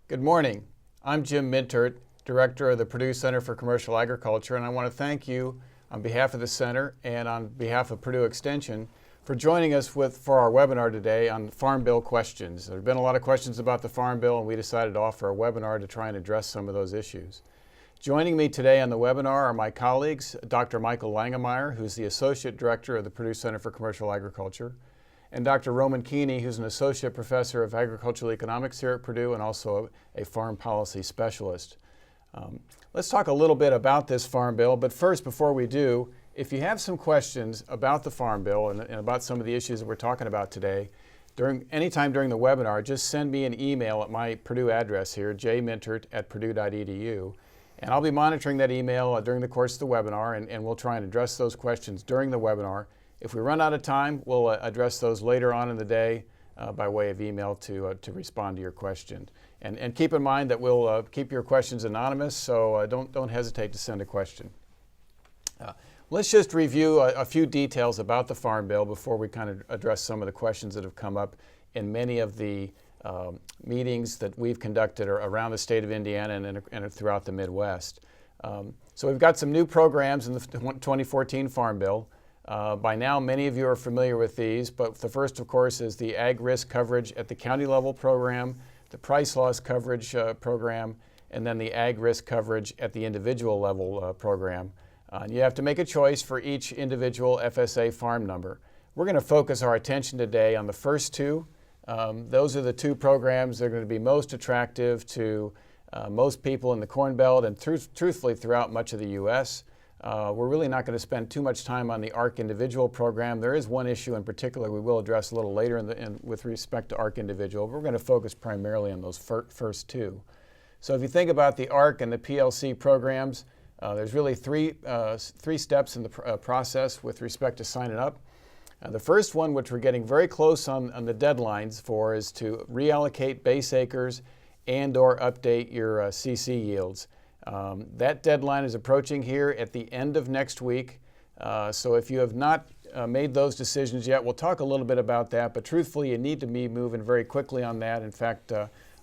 Good morning. I'm Jim Mintert, Director of the Purdue Center for Commercial Agriculture, and I want to thank you on behalf of the Center and on behalf of Purdue Extension for joining us for our webinar today on Farm Bill questions. There have been a lot of questions about the Farm Bill, and we decided to offer a webinar to try and address some of those issues. Joining me today on the webinar are my colleagues, Dr. Michael Langemeier, who's the Associate Director of the Purdue Center for Commercial Agriculture, and Dr. Roman Keeney, who's an Associate Professor of Agricultural Economics here at Purdue and also a Farm Policy Specialist. Let's talk a little bit about this Farm Bill, but first, before we do, if you have some questions about the Farm Bill and about some of the issues that we're talking about today, anytime during the webinar, just send me an email at my Purdue address here, jmintert@purdue.edu, and I'll be monitoring that email during the course of the webinar, and we'll try and address those questions during the webinar. If we run out of time, we'll address those later on in the day by way of email to respond to your question. And keep in mind that we'll keep your questions anonymous, so don't hesitate to send a question. Let's just review a few details about the Farm Bill before we kind of address some of the questions that have come up in many of the meetings that we've conducted around the state of Indiana and throughout the Midwest. So we've got some new programs in the 2014 Farm Bill. By now, many of you are familiar with these, but the first, of course, is the Ag Risk Coverage at the County Level Program, the Price Loss Coverage Program, and then the Ag Risk Coverage at the Individual Level Program. You have to make a choice for each individual FSA farm number. We're going to focus our attention today on the first two. Those are the two programs that are going to be most attractive to most people in the Corn Belt and truthfully throughout much of the U.S. We're really not going to spend too much time on the ARC-Individual program. There is one issue in particular we will address a little later with respect to ARC-Individual. We're going to focus primarily on those first two. So if you think about the ARC and the PLC programs, there's really three steps in the process with respect to signing up. The first one, which we're getting very close on the deadlines for, is to reallocate base acres and/or update your CC yields. That deadline is approaching here at the end of next week. So if you have not made those decisions yet, we'll talk a little bit about that, but truthfully, you need to be moving very quickly on that. In fact,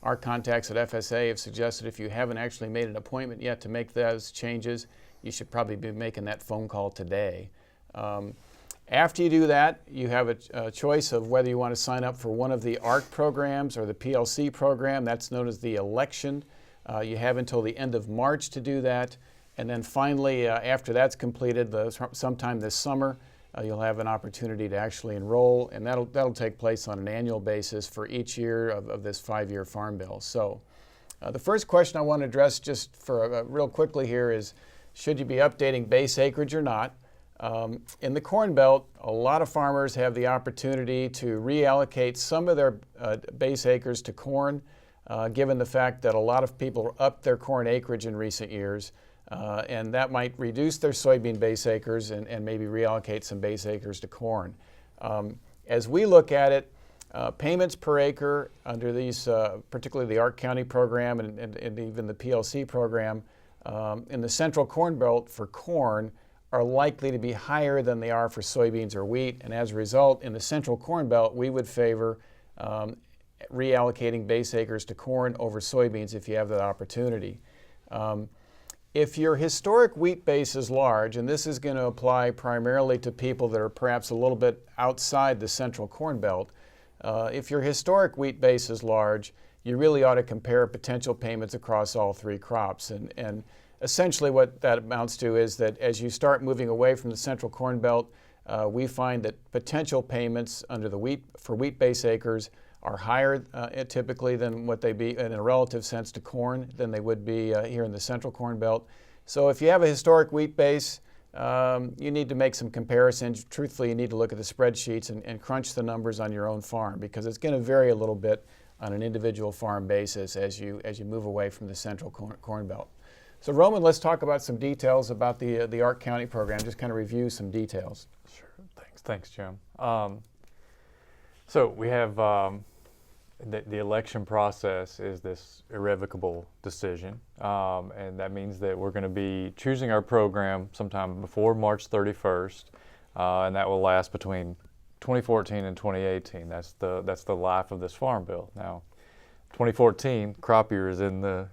our contacts at FSA have suggested if you haven't actually made an appointment yet to make those changes, you should probably be making that phone call today. After you do that, you have a choice of whether you want to sign up for one of the ARC programs or the PLC program. That's known as the election. You have until the end of March to do that. And then finally, after that's completed, sometime this summer, you'll have an opportunity to actually enroll, and that'll take place on an annual basis for each year of this 5-year Farm Bill. So the first question I want to address just for real quickly here is, should you be updating base acreage or not? In the Corn Belt, a lot of farmers have the opportunity to reallocate some of their base acres to corn, given the fact that a lot of people upped their corn acreage in recent years, and that might reduce their soybean base acres and maybe reallocate some base acres to corn. As we look at it, payments per acre under these, particularly the ARC-County program and even the PLC program, in the Central Corn Belt for corn are likely to be higher than they are for soybeans or wheat, and as a result, in the Central Corn Belt, we would favor reallocating base acres to corn over soybeans if you have that opportunity. If your historic wheat base is large, and this is going to apply primarily to people that are perhaps a little bit outside the Central Corn Belt, if your historic wheat base is large, you really ought to compare potential payments across all three crops. And essentially what that amounts to is that as you start moving away from the Central Corn Belt, we find that potential payments under the for wheat base acres are higher typically than what they be in a relative sense to corn than they would be here in the Central Corn Belt. So if you have a historic wheat base, you need to make some comparisons. Truthfully, you need to look at the spreadsheets and crunch the numbers on your own farm, because it's going to vary a little bit on an individual farm basis as you move away from the Central Corn Belt. So Roman, let's talk about some details about the ARC-County program, just kind of review some details. Sure, thanks Jim. So we have the election process is this irrevocable decision, and that means that we're going to be choosing our program sometime before March 31st, and that will last between 2014 and 2018. That's the life of this Farm Bill. Now, 2014 crop year is in the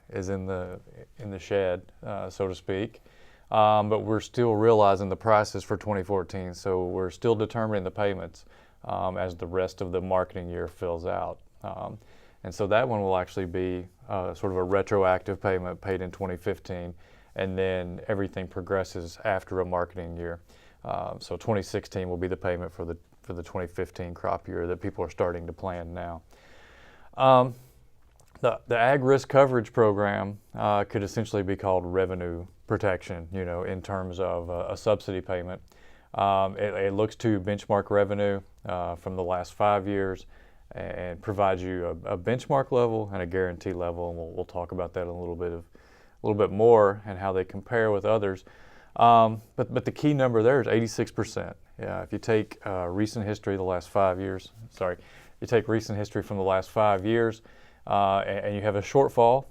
shed, so to speak. But we're still realizing the prices for 2014, so we're still determining the payments as the rest of the marketing year fills out. And so that one will actually be sort of a retroactive payment paid in 2015, and then everything progresses after a marketing year. So 2016 will be the payment for the 2015 crop year that people are starting to plan now. The ag risk coverage program could essentially be called revenue protection, in terms of a subsidy payment. It looks to benchmark revenue from the last 5 years and provides you a benchmark level and a guarantee level, and we'll talk about that a little bit more and how they compare with others. But the key number there is 86%. Yeah, if you take recent history the last 5 years, you take recent history from the last 5 years, and you have a shortfall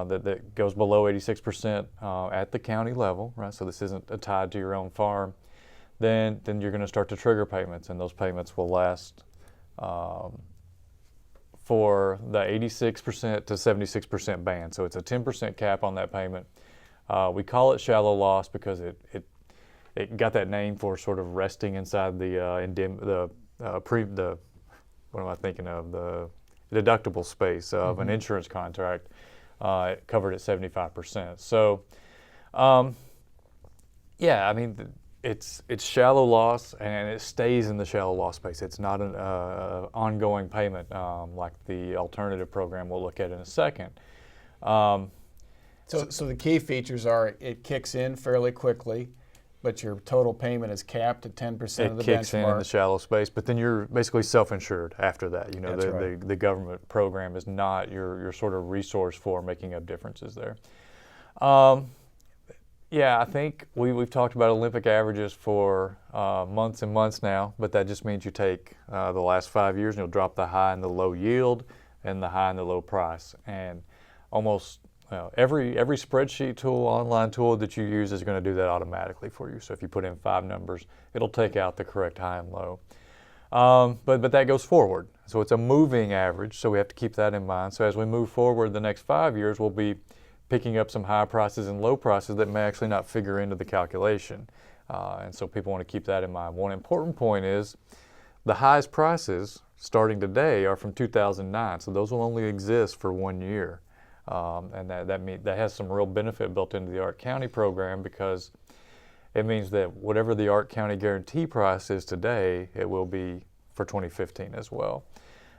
that goes below 86% at the county level, right? So this isn't tied to your own farm. Then you're going to start to trigger payments, and those payments will last for the 86% to 76% band. So it's a 10% cap on that payment. We call it shallow loss because it got that name for sort of resting inside the deductible space of an insurance contract, covered at 75%. So, yeah, I mean, it's shallow loss, and it stays in the shallow loss space. It's not an ongoing payment like the alternative program we'll look at in a second. So the key features are it kicks in fairly quickly, but your total payment is capped at 10% of the benchmark. It kicks in the shallow space, but then you're basically self-insured after that. That's right. The government program is not your sort of resource for making up differences there. Yeah, I think we've talked about Olympic averages for months and months now, but that just means you take the last 5 years and you'll drop the high and the low yield and the high and the low price. And almost every spreadsheet tool, online tool that you use is going to do that automatically for you. So if you put in 5 numbers, it'll take out the correct high and low. But that goes forward. So it's a moving average, so we have to keep that in mind. So as we move forward the next 5 years, we'll be picking up some high prices and low prices that may actually not figure into the calculation. And so people want to keep that in mind. One important point is the highest prices starting today are from 2009, so those will only exist for 1 year. And that has some real benefit built into the ARC-County program, because it means that whatever the ARC-County guarantee price is today, it will be for 2015 as well.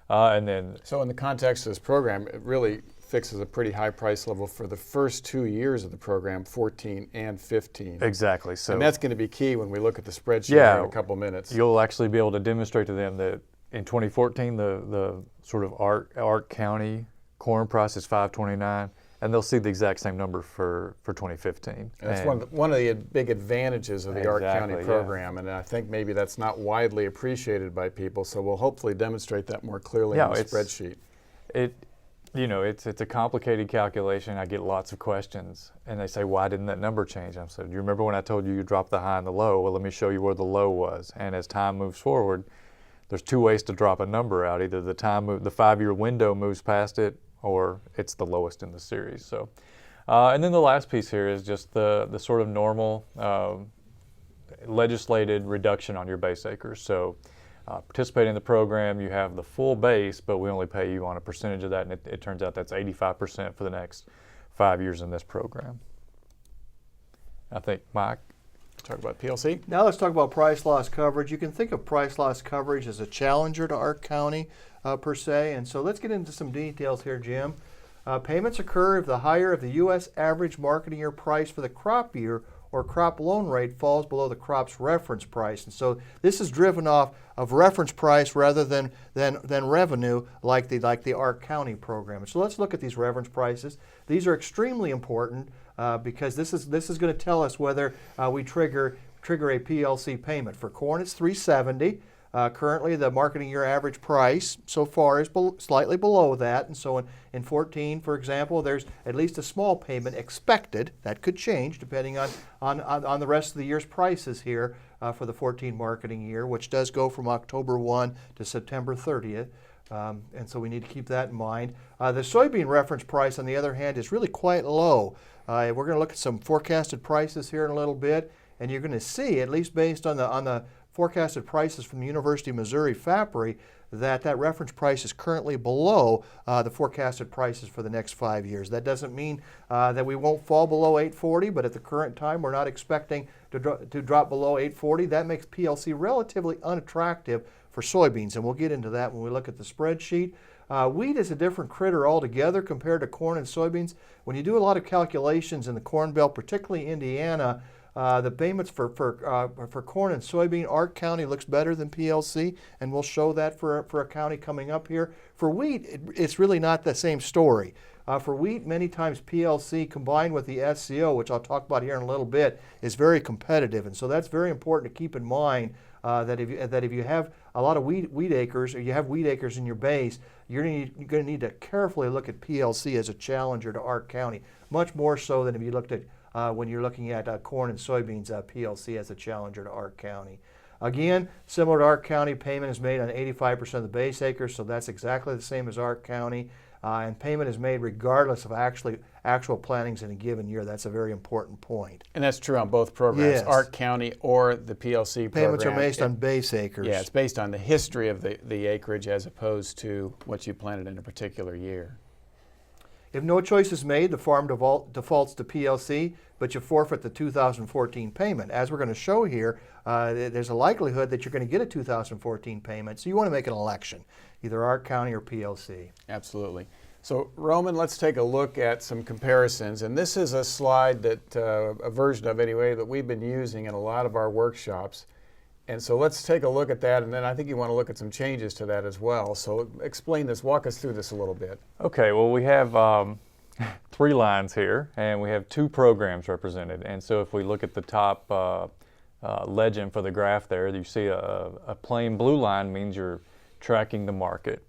So in the context of this program, it really fixes a pretty high price level for the first 2 years of the program, 14 and 15. Exactly. So, and that's going to be key when we look at the spreadsheet here in a couple minutes. You'll actually be able to demonstrate to them that in 2014, the sort of ARC-County corn price is $5.29, and they'll see the exact same number for 2015. And that's one of the big advantages of the ARC-County program, and I think maybe that's not widely appreciated by people, so we'll hopefully demonstrate that more clearly in the spreadsheet. It's a complicated calculation. I get lots of questions, and they say, why didn't that number change? I said, do you remember when I told you drop the high and the low? Well, let me show you where the low was. And as time moves forward, there's 2 ways to drop a number out. Either the 5-year window moves past it, or it's the lowest in the series. So, and then the last piece here is just the sort of normal legislated reduction on your base acres. So participating in the program, you have the full base, but we only pay you on a percentage of that, and it turns out that's 85% for the next 5 years in this program. I think, Mike, talk about PLC. Now let's talk about price loss coverage. You can think of price loss coverage as a challenger to ARC-County per se, and so let's get into some details here, Jim. Payments occur if the higher of the U.S. average marketing year price for the crop year or crop loan rate falls below the crop's reference price. And so this is driven off of reference price rather than revenue like the ARC-County program. So let's look at these reference prices. These are extremely important because this is going to tell us whether we trigger a PLC payment. For corn, it's $3.70. Currently, the marketing year average price so far is slightly below that, and so in 14, for example, there's at least a small payment expected. That could change depending on the rest of the year's prices here for the 14 marketing year, which does go from October 1 to September 30th. And so we need to keep that in mind. The soybean reference price, on the other hand, is really quite low. We're going to look at some forecasted prices here in a little bit, and you're going to see, at least based on the forecasted prices from the University of Missouri FAPRI, that reference price is currently below the forecasted prices for the next 5 years. That doesn't mean that we won't fall below 840, but at the current time we're not expecting to drop below 840. That makes PLC relatively unattractive for soybeans, and we'll get into that when we look at the spreadsheet. Wheat is a different critter altogether compared to corn and soybeans. When you do a lot of calculations in the Corn Belt, particularly Indiana, the payments for corn and soybean, ARC-County looks better than PLC, and we'll show that for a county coming up here. For wheat, it's really not the same story. For wheat, many times PLC combined with the SCO, which I'll talk about here in a little bit, is very competitive, and so that's very important to keep in mind. That if you have a lot of wheat acres, or you have wheat acres in your base, you're going to need to carefully look at PLC as a challenger to ARC-County, much more so than if you looked at when you're looking at corn and soybeans, PLC as a challenger to ARC-County. Again, similar to ARC-County, payment is made on 85% of the base acres, so that's exactly the same as ARC-County. And payment is made regardless of actual plantings in a given year. That's a very important point. And that's true on both programs, Yes. ARC-County or the PLC program. Payments are based on base acres. Yeah, it's based on the history of the acreage as opposed to what you planted in a particular year. If no choice is made, the farm defaults to PLC, but you forfeit the 2014 payment. As we're going to show here, there's a likelihood that you're going to get a 2014 payment, so you want to make an election, either ARC-County or PLC. Absolutely. So Roman, let's take a look at some comparisons, and this is a slide that, a version of anyway, that we've been using in a lot of our workshops. And so let's take a look at that, and then I think you want to look at some changes to that as well. So explain this, walk us through this a little bit. Okay, well we have 3 lines here, and we have 2 programs represented. And so if we look at the top legend for the graph there, you see a plain blue line means you're tracking the market.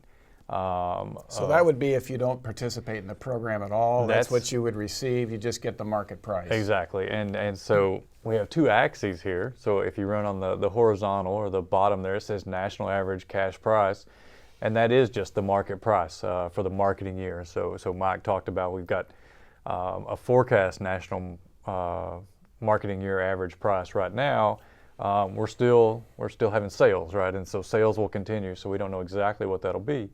So that would be if you don't participate in the program at all, that's what you would receive, you just get the market price. Exactly, and so we have 2 axes here. So if you run on the horizontal or the bottom there, it says national average cash price, and that is just the market price for the marketing year. So Mike talked about we've got a forecast national marketing year average price right now. We're still having sales, right? And so sales will continue, so we don't know exactly what that'll be,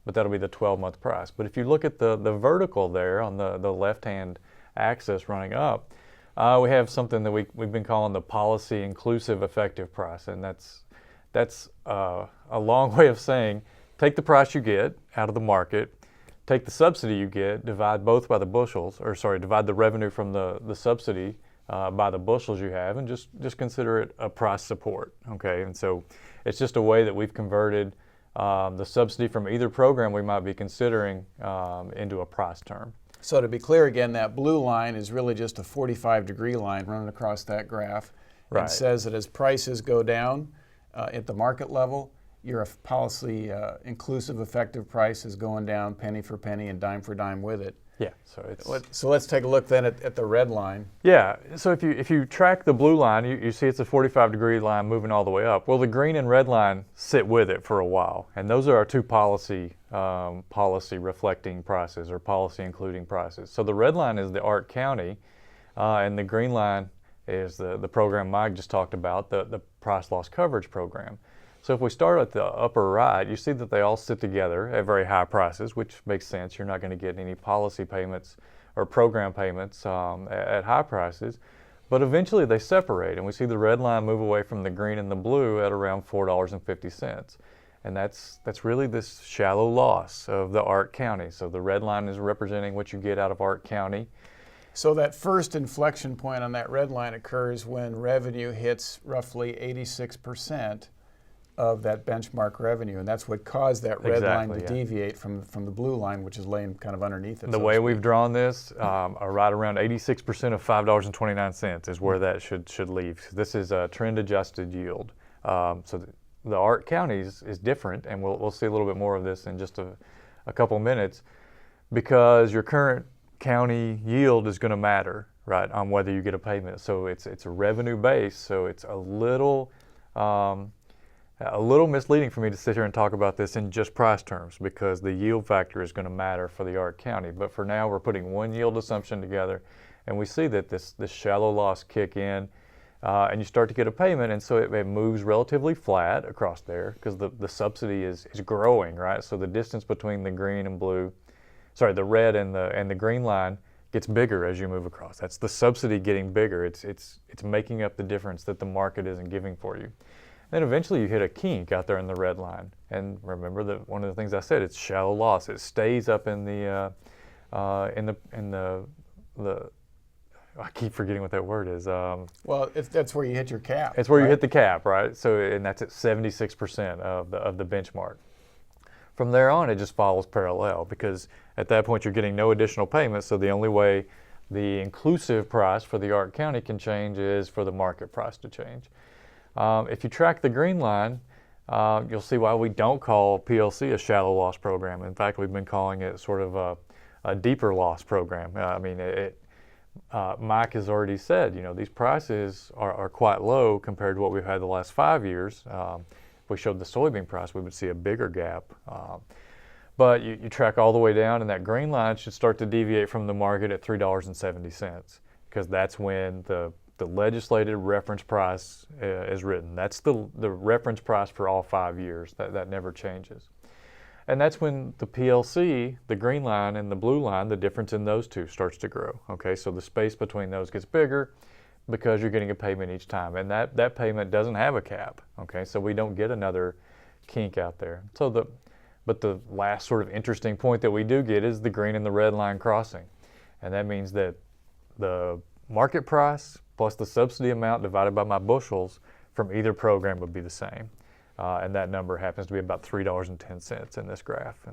but that'll be the 12-month price. But if you look at the vertical there on the left-hand axis running up, we have something that we've been calling the policy inclusive effective price, and that's a long way of saying take the price you get out of the market, take the subsidy you get, divide both by the bushels, or sorry, divide the revenue from the subsidy by the bushels you have, and just consider it a price support, okay? And so it's just a way that we've converted the subsidy from either program we might be considering into a price term. So to be clear again, that blue line is really just a 45-degree line running across that graph. Right. It says that as prices go down at the market level, your policy inclusive effective price is going down penny for penny and dime for dime with it. Yeah, so it's So let's take a look then at the red line. yeah. So if you track the blue line, you see it's a 45-degree line moving all the way up. Well, the green and red line sit with it for a while, and those are our 2 policy reflecting prices or policy including prices. So the red line is the ARC-County, and the green line is the program Mike just talked about, the price loss coverage program. So if we start at the upper right, you see that they all sit together at very high prices, which makes sense. You're not going to get any policy payments or program payments at high prices. But eventually they separate, and we see the red line move away from the green and the blue at around $4.50. And that's really this shallow loss of the ARC-County. So the red line is representing what you get out of ARC-County. So that first inflection point on that red line occurs when revenue hits roughly 86% of that benchmark revenue, and that's what caused that red line to deviate from the blue line, which is laying kind of underneath it. The way we've drawn this, right around 86% of $5.29 is where that should leave. This is a trend-adjusted yield. So the ARC-County is different, and we'll see a little bit more of this in just a couple minutes, because your current county yield is going to matter, right, on whether you get a payment. So it's a revenue base, so it's a little a little misleading for me to sit here and talk about this in just price terms because the yield factor is going to matter for the ARC-County. But for now, we're putting one yield assumption together, and we see that this shallow loss kick in, and you start to get a payment, and so it moves relatively flat across there because the subsidy is growing, right? So the distance between the green and blue, sorry, the red and the green line gets bigger as you move across. That's the subsidy getting bigger. It's making up the difference that the market isn't giving for you. Then eventually you hit a kink out there in the red line. And remember that one of the things I said, it's shallow loss. It stays up in the I keep forgetting what that word is. Well, that's where you hit your cap. It's where you right? hit the cap, right? So, and that's at 76% of the benchmark. From there on, it just follows parallel because at that point you're getting no additional payments. So the only way the inclusive price for the ARC-County can change is for the market price to change. If you track the green line, you'll see why we don't call PLC a shallow loss program. In fact, we've been calling it sort of a deeper loss program. I mean, Mike has already said, these prices are quite low compared to what we've had the last 5 years. If we showed the soybean price, we would see a bigger gap. But you track all the way down, and that green line should start to deviate from the market at $3.70 because that's when the legislated reference price is written. That's the reference price for all 5 years. That never changes. And that's when the PLC, the green line and the blue line, the difference in those two starts to grow. Okay, so the space between those gets bigger because you're getting a payment each time. And that payment doesn't have a cap. Okay, so we don't get another kink out there. But the last sort of interesting point that we do get is the green and the red line crossing. And that means that the market price plus the subsidy amount divided by my bushels from either program would be the same. And that number happens to be about $3.10 in this graph.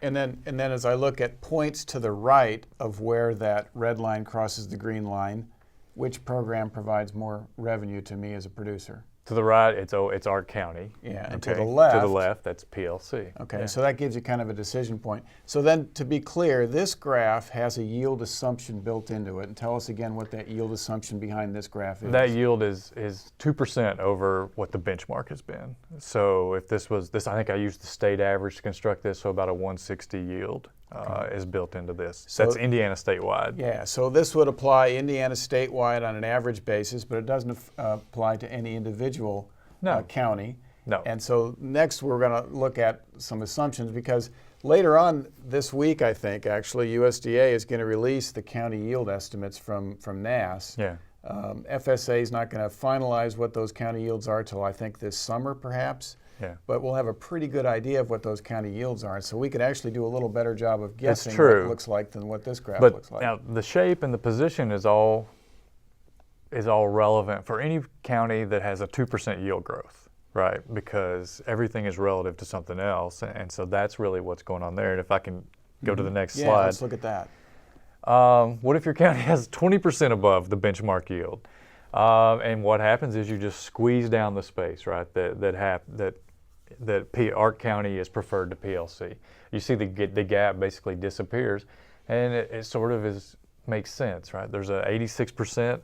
And then as I look at points to the right of where that red line crosses the green line, which program provides more revenue to me as a producer? To the right, it's ARC-County. Yeah, and to the left? To the left, that's PLC. Okay, yeah. so that gives you kind of a decision point. So then, to be clear, this graph has a yield assumption built into it. And tell us again what that yield assumption behind this graph is. That yield is 2% over what the benchmark has been. So if this, I think I used the state average to construct this, so about a 160 yield is built into this. So that's Indiana statewide. Yeah, so this would apply Indiana statewide on an average basis, but it doesn't apply to any individual county. No. And so next we're going to look at some assumptions because later on this week, I think, actually, USDA is going to release the county yield estimates from NASS. Yeah. FSA is not going to finalize what those county yields are till I think this summer, perhaps. Yeah. But we'll have a pretty good idea of what those county yields are, so we could actually do a little better job of guessing what it looks like than what this graph looks like. Now the shape and the position is all relevant for any county that has a 2% yield growth, right? Because everything is relative to something else, and so that's really what's going on there. And if I can go to the next slide. Yeah, let's look at that. What if your county has 20% above the benchmark yield? And what happens is you just squeeze down the space, right? That ARC-County is preferred to PLC. You see the gap basically disappears, and it sort of makes sense, right? There's a 86%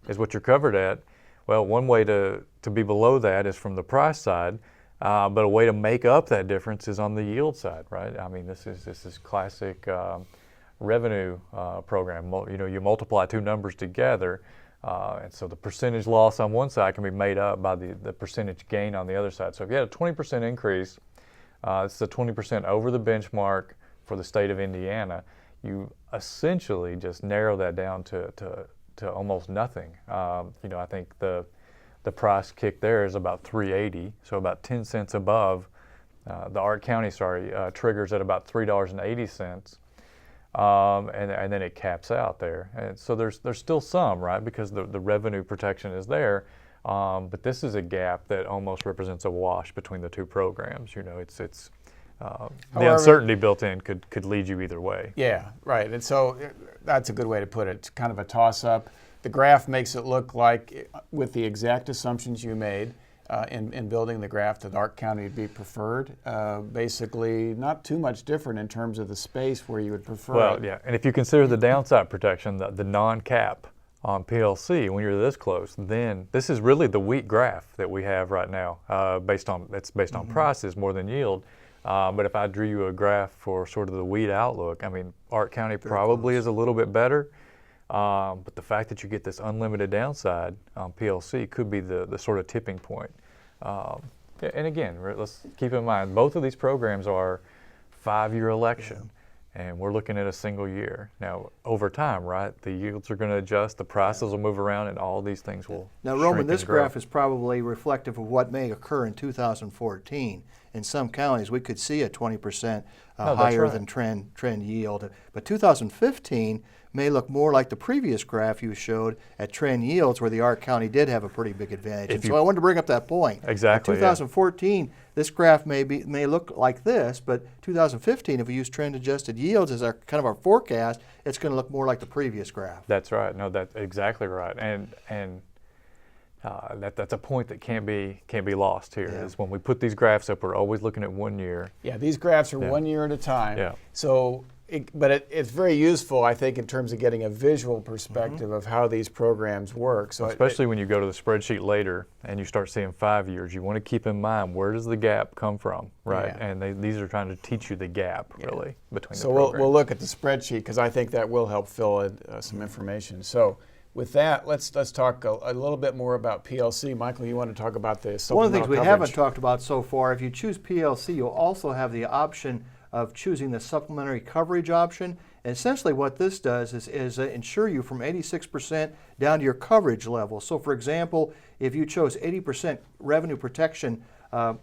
is what you're covered at. Well, one way to be below that is from the price side, but a way to make up that difference is on the yield side, right? I mean, this is classic revenue program. You multiply two numbers together. And so the percentage loss on one side can be made up by the percentage gain on the other side. So if you had a 20% increase, it's a 20% over the benchmark for the state of Indiana, you essentially just narrow that down to almost nothing. I think the price kick there is about $3.80, so about 10 cents above. The ARC-County, triggers at about $3.80. And then it caps out there. And so there's still some, right, because the revenue protection is there, but this is a gap that almost represents a wash between the two programs. The uncertainty built in could lead you either way. Yeah, right. And so that's a good way to put it. It's kind of a toss-up. The graph makes it look like, with the exact assumptions you made in building the graph, that ARC-County would be preferred. Basically, not too much different in terms of the space where you would prefer. Well, yeah, and if you consider the downside protection, the non-cap On PLC, when you're this close, then this is really the wheat graph that we have right now, based on prices more than yield. But if I drew you a graph for sort of the wheat outlook, I mean, ARC-County probably is a little bit better, but the fact that you get this unlimited downside on PLC could be the sort of tipping point. And again, let's keep in mind, both of these programs are 5-year election. And we're looking at a single year. Now, over time, right, the yields are going to adjust, the prices will move around, and all these things will Now, Roman, shrink this and grow. graph is probably reflective of what may occur in 2014. In some counties, we could see a 20% higher right. than trend yield. But 2015 may look more like the previous graph you showed at trend yields, where the ARC-County did have a pretty big advantage. And so I wanted to bring up that point. Exactly. In 2014, this graph may look like this, but 2015, if we use trend-adjusted yields as our kind of our forecast, it's going to look more like the previous graph. That's right. No, that's exactly right. And that's a point that can't be lost here. Yeah. Is when we put these graphs up, we're always looking at 1 year. Yeah, these graphs are Yeah. 1 year at a time. Yeah. So, it's very useful, I think, in terms of getting a visual perspective of how these programs work. So, Especially when you go to the spreadsheet later and you start seeing 5 years, you want to keep in mind, where does the gap come from, right? Yeah. And these are trying to teach you the gap, really, between So the we'll programs. look at the spreadsheet, because I think that will help fill in some information. So with that, let's talk a little bit more about PLC. Michael, you want to talk about the One of the supplemental things we coverage? haven't talked about so far, if you choose PLC, you'll also have the option of choosing the supplementary coverage option. And essentially what this does is insure you from 86% down to your coverage level. So for example, if you chose 80% revenue protection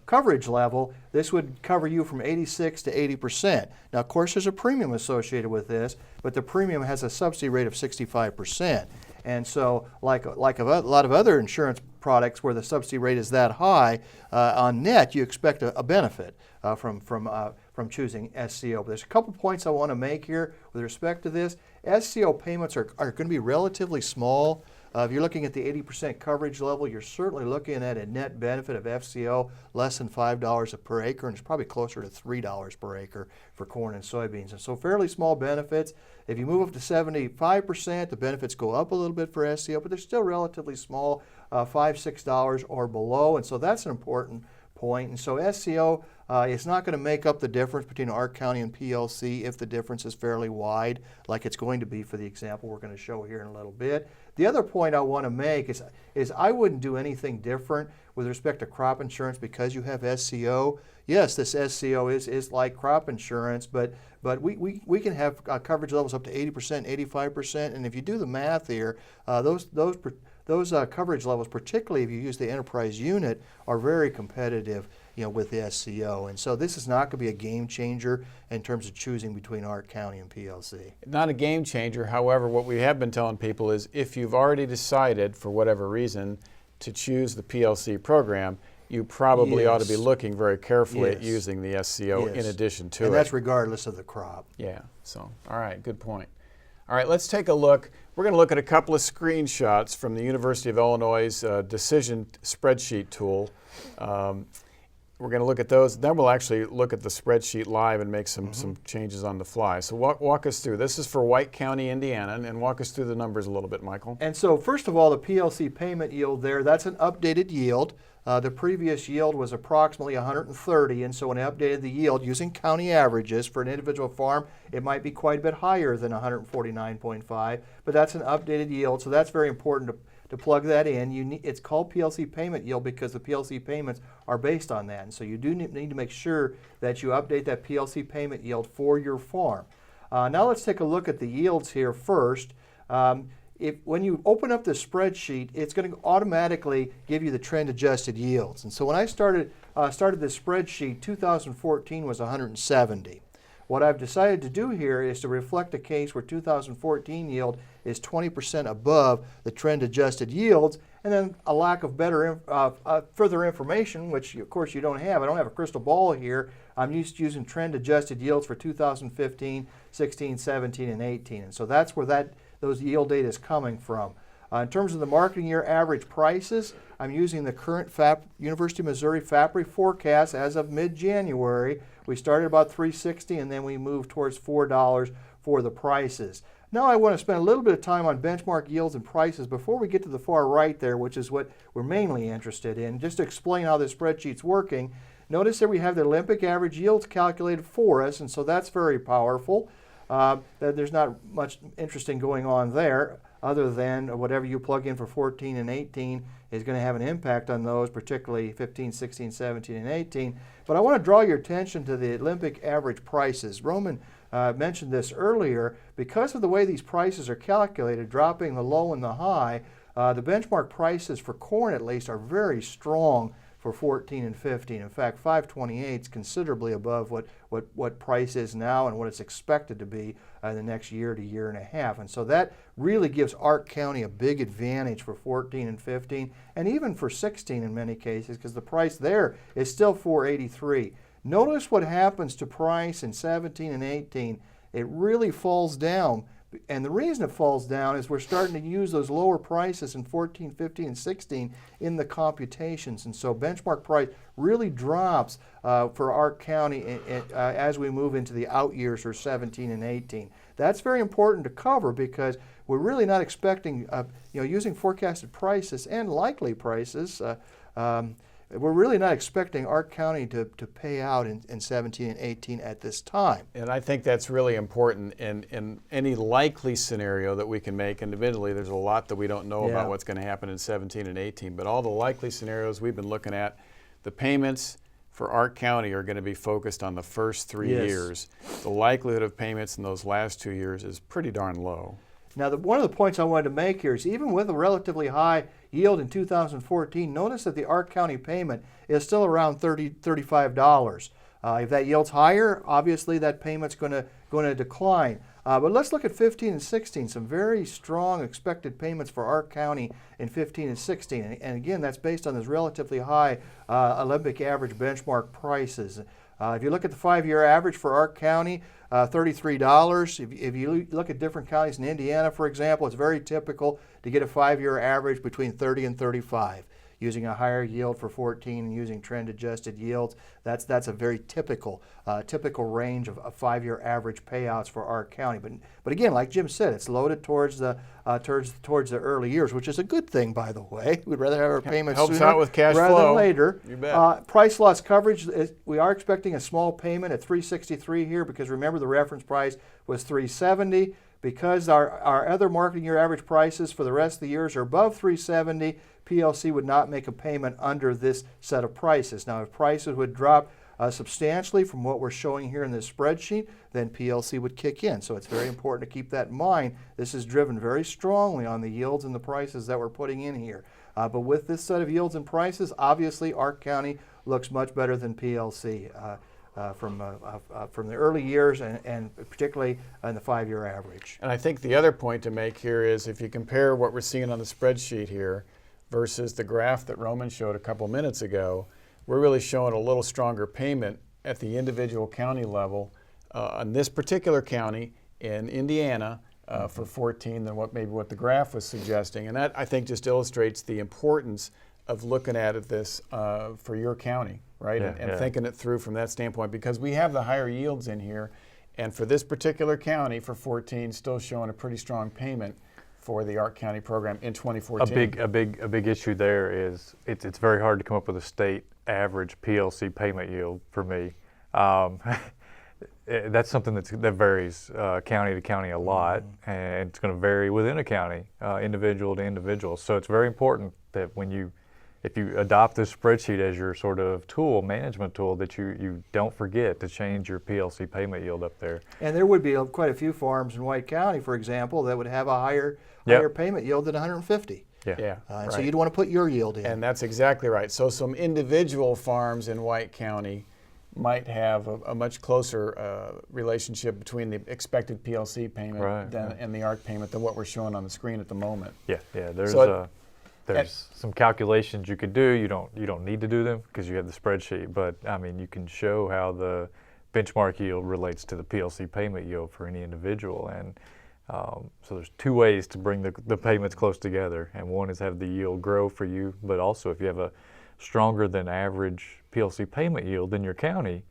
coverage level, this would cover you from 86 to 80%. Now, of course, there's a premium associated with this, but the premium has a subsidy rate of 65%. And so, like a lot of other insurance products where the subsidy rate is that high, on net you expect a benefit from choosing SCO. But there's a couple points I want to make here with respect to this. SCO payments are going to be relatively small. If you're looking at the 80% coverage level, you're certainly looking at a net benefit of FCO less than $5 per acre, and it's probably closer to $3 per acre for corn and soybeans. And so fairly small benefits. If you move up to 75%, the benefits go up a little bit for SCO, but they're still relatively small, $5, $6 or below, and so that's an important point. And so SCO is not going to make up the difference between ARC-County and PLC if the difference is fairly wide, like it's going to be for the example we're going to show here in a little bit. The other point I want to make is I wouldn't do anything different with respect to crop insurance because you have SCO. Yes, this SCO is like crop insurance, but we can have coverage levels up to 80%, 85%, and if you do the math here, those coverage levels, particularly if you use the enterprise unit, are very competitive, with the SCO. And so this is not going to be a game changer in terms of choosing between ARC-County and PLC. Not a game changer. However, what we have been telling people is if you've already decided, for whatever reason, to choose the PLC program, you probably ought to be looking very carefully at using the SCO in addition to it. And that's regardless of the crop. Yeah, so, all right, good point. All right, let's take a look. We're going to look at a couple of screenshots from the University of Illinois' decision spreadsheet tool. We're going to look at those. Then we'll actually look at the spreadsheet live and make some changes on the fly. So walk us through. This is for White County, Indiana, and walk us through the numbers a little bit, Michael. And so first of all, the PLC payment yield there, that's an updated yield. The previous yield was approximately 130, and so when I updated the yield using county averages for an individual farm, it might be quite a bit higher than 149.5, but that's an updated yield, so that's very important to plug that in. It's called PLC payment yield because the PLC payments are based on that, and so you do need to make sure that you update that PLC payment yield for your farm. Now let's take a look at the yields here first. When you open up the spreadsheet, it's going to automatically give you the trend-adjusted yields. And so when I started this spreadsheet, 2014 was 170. What I've decided to do here is to reflect a case where 2014 yield is 20% above the trend-adjusted yields, and then a lack of further information, which of course you don't have. I don't have a crystal ball here. I'm using trend-adjusted yields for 2015, 16, 17, and 18, and so that's where those yield data is coming from. In terms of the marketing year average prices, I'm using the current University of Missouri FAPRI forecast as of mid-January. We started about $3.60 and then we moved towards $4 for the prices. Now I want to spend a little bit of time on benchmark yields and prices before we get to the far right there, which is what we're mainly interested in. Just to explain how this spreadsheet's working, notice that we have the Olympic average yields calculated for us, and so that's very powerful. There's not much interesting going on there other than whatever you plug in for 14 and 18 is going to have an impact on those, particularly 15, 16, 17, and 18. But I want to draw your attention to the Olympic average prices. Roman mentioned this earlier. Because of the way these prices are calculated, dropping the low and the high, the benchmark prices for corn at least are very strong for 14 and 15. In fact, 528 is considerably above what price is now and what it's expected to be in the next year to year and a half. And so that really gives ARC-County a big advantage for 14 and 15, and even for 16 in many cases, because the price there is still 483. Notice what happens to price in 17 and 18. It really falls down. And the reason it falls down is we're starting to use those lower prices in 14, 15, and 16 in the computations. And so benchmark price really drops for ARC-County as we move into the out years for 17 and 18. That's very important to cover because we're really not expecting, using forecasted prices and likely prices, we're really not expecting ARC-County to pay out in 17 and 18 at this time. And I think that's really important in any likely scenario that we can make. And admittedly, there's a lot that we don't know about what's going to happen in 17 and 18. But all the likely scenarios we've been looking at, the payments for ARC-County are going to be focused on the first 3 years. The likelihood of payments in those last 2 years is pretty darn low. Now, one of the points I wanted to make here is even with a relatively high yield in 2014, notice that the ARC-County payment is still around $35. If that yield's higher, obviously that payment's going to decline. But let's look at 15 and 16, some very strong expected payments for ARC-County in 15 and 16. And again, that's based on those relatively high Olympic average benchmark prices. If you look at the 5-year average for ARC-County, $33. If you look at different counties in Indiana, for example, it's very typical to get a 5-year average between 30 and 35. Using a higher yield for 14 and using trend-adjusted yields, that's a very typical range of 5-year average payouts for ARC-County. But again, like Jim said, it's loaded towards the early years, which is a good thing, by the way. We'd rather have our payments Helps sooner out with cash rather flow. than later. You bet. Price loss coverage, we are expecting a small payment at $363 here because remember the reference price was $370. Because our other marketing year average prices for the rest of the years are above $370, PLC would not make a payment under this set of prices. Now, if prices would drop substantially from what we're showing here in this spreadsheet, then PLC would kick in. So it's very important to keep that in mind. This is driven very strongly on the yields and the prices that we're putting in here. But with this set of yields and prices, obviously ARC-County looks much better than PLC. From the early years and particularly in the 5-year average. And I think the other point to make here is if you compare what we're seeing on the spreadsheet here versus the graph that Roman showed a couple minutes ago, we're really showing a little stronger payment at the individual county level on this particular county in Indiana for 14 than what the graph was suggesting. And that, I think, just illustrates the importance of looking at this for your county, right? And thinking it through from that standpoint, because we have the higher yields in here, and for this particular county for 14, still showing a pretty strong payment for the ARC-County program in 2014. A big issue there is it's very hard to come up with a state average PLC payment yield for me. That's something that varies county to county a lot, and it's going to vary within a county, individual to individual. So it's very important that if you adopt this spreadsheet as your sort of management tool, that you don't forget to change your PLC payment yield up there. And there would be quite a few farms in White County, for example, that would have a higher payment yield than 150. Right. So you'd want to put your yield in. And that's exactly right. So some individual farms in White County might have a much closer relationship between the expected PLC payment and the ARC payment than what we're showing on the screen at the moment. There's some calculations you could do. You don't need to do them because you have the spreadsheet, but I mean you can show how the benchmark yield relates to the PLC payment yield for any individual, and so there's two ways to bring the payments close together, and one is have the yield grow for you, but also if you have a stronger than average PLC payment yield in your county,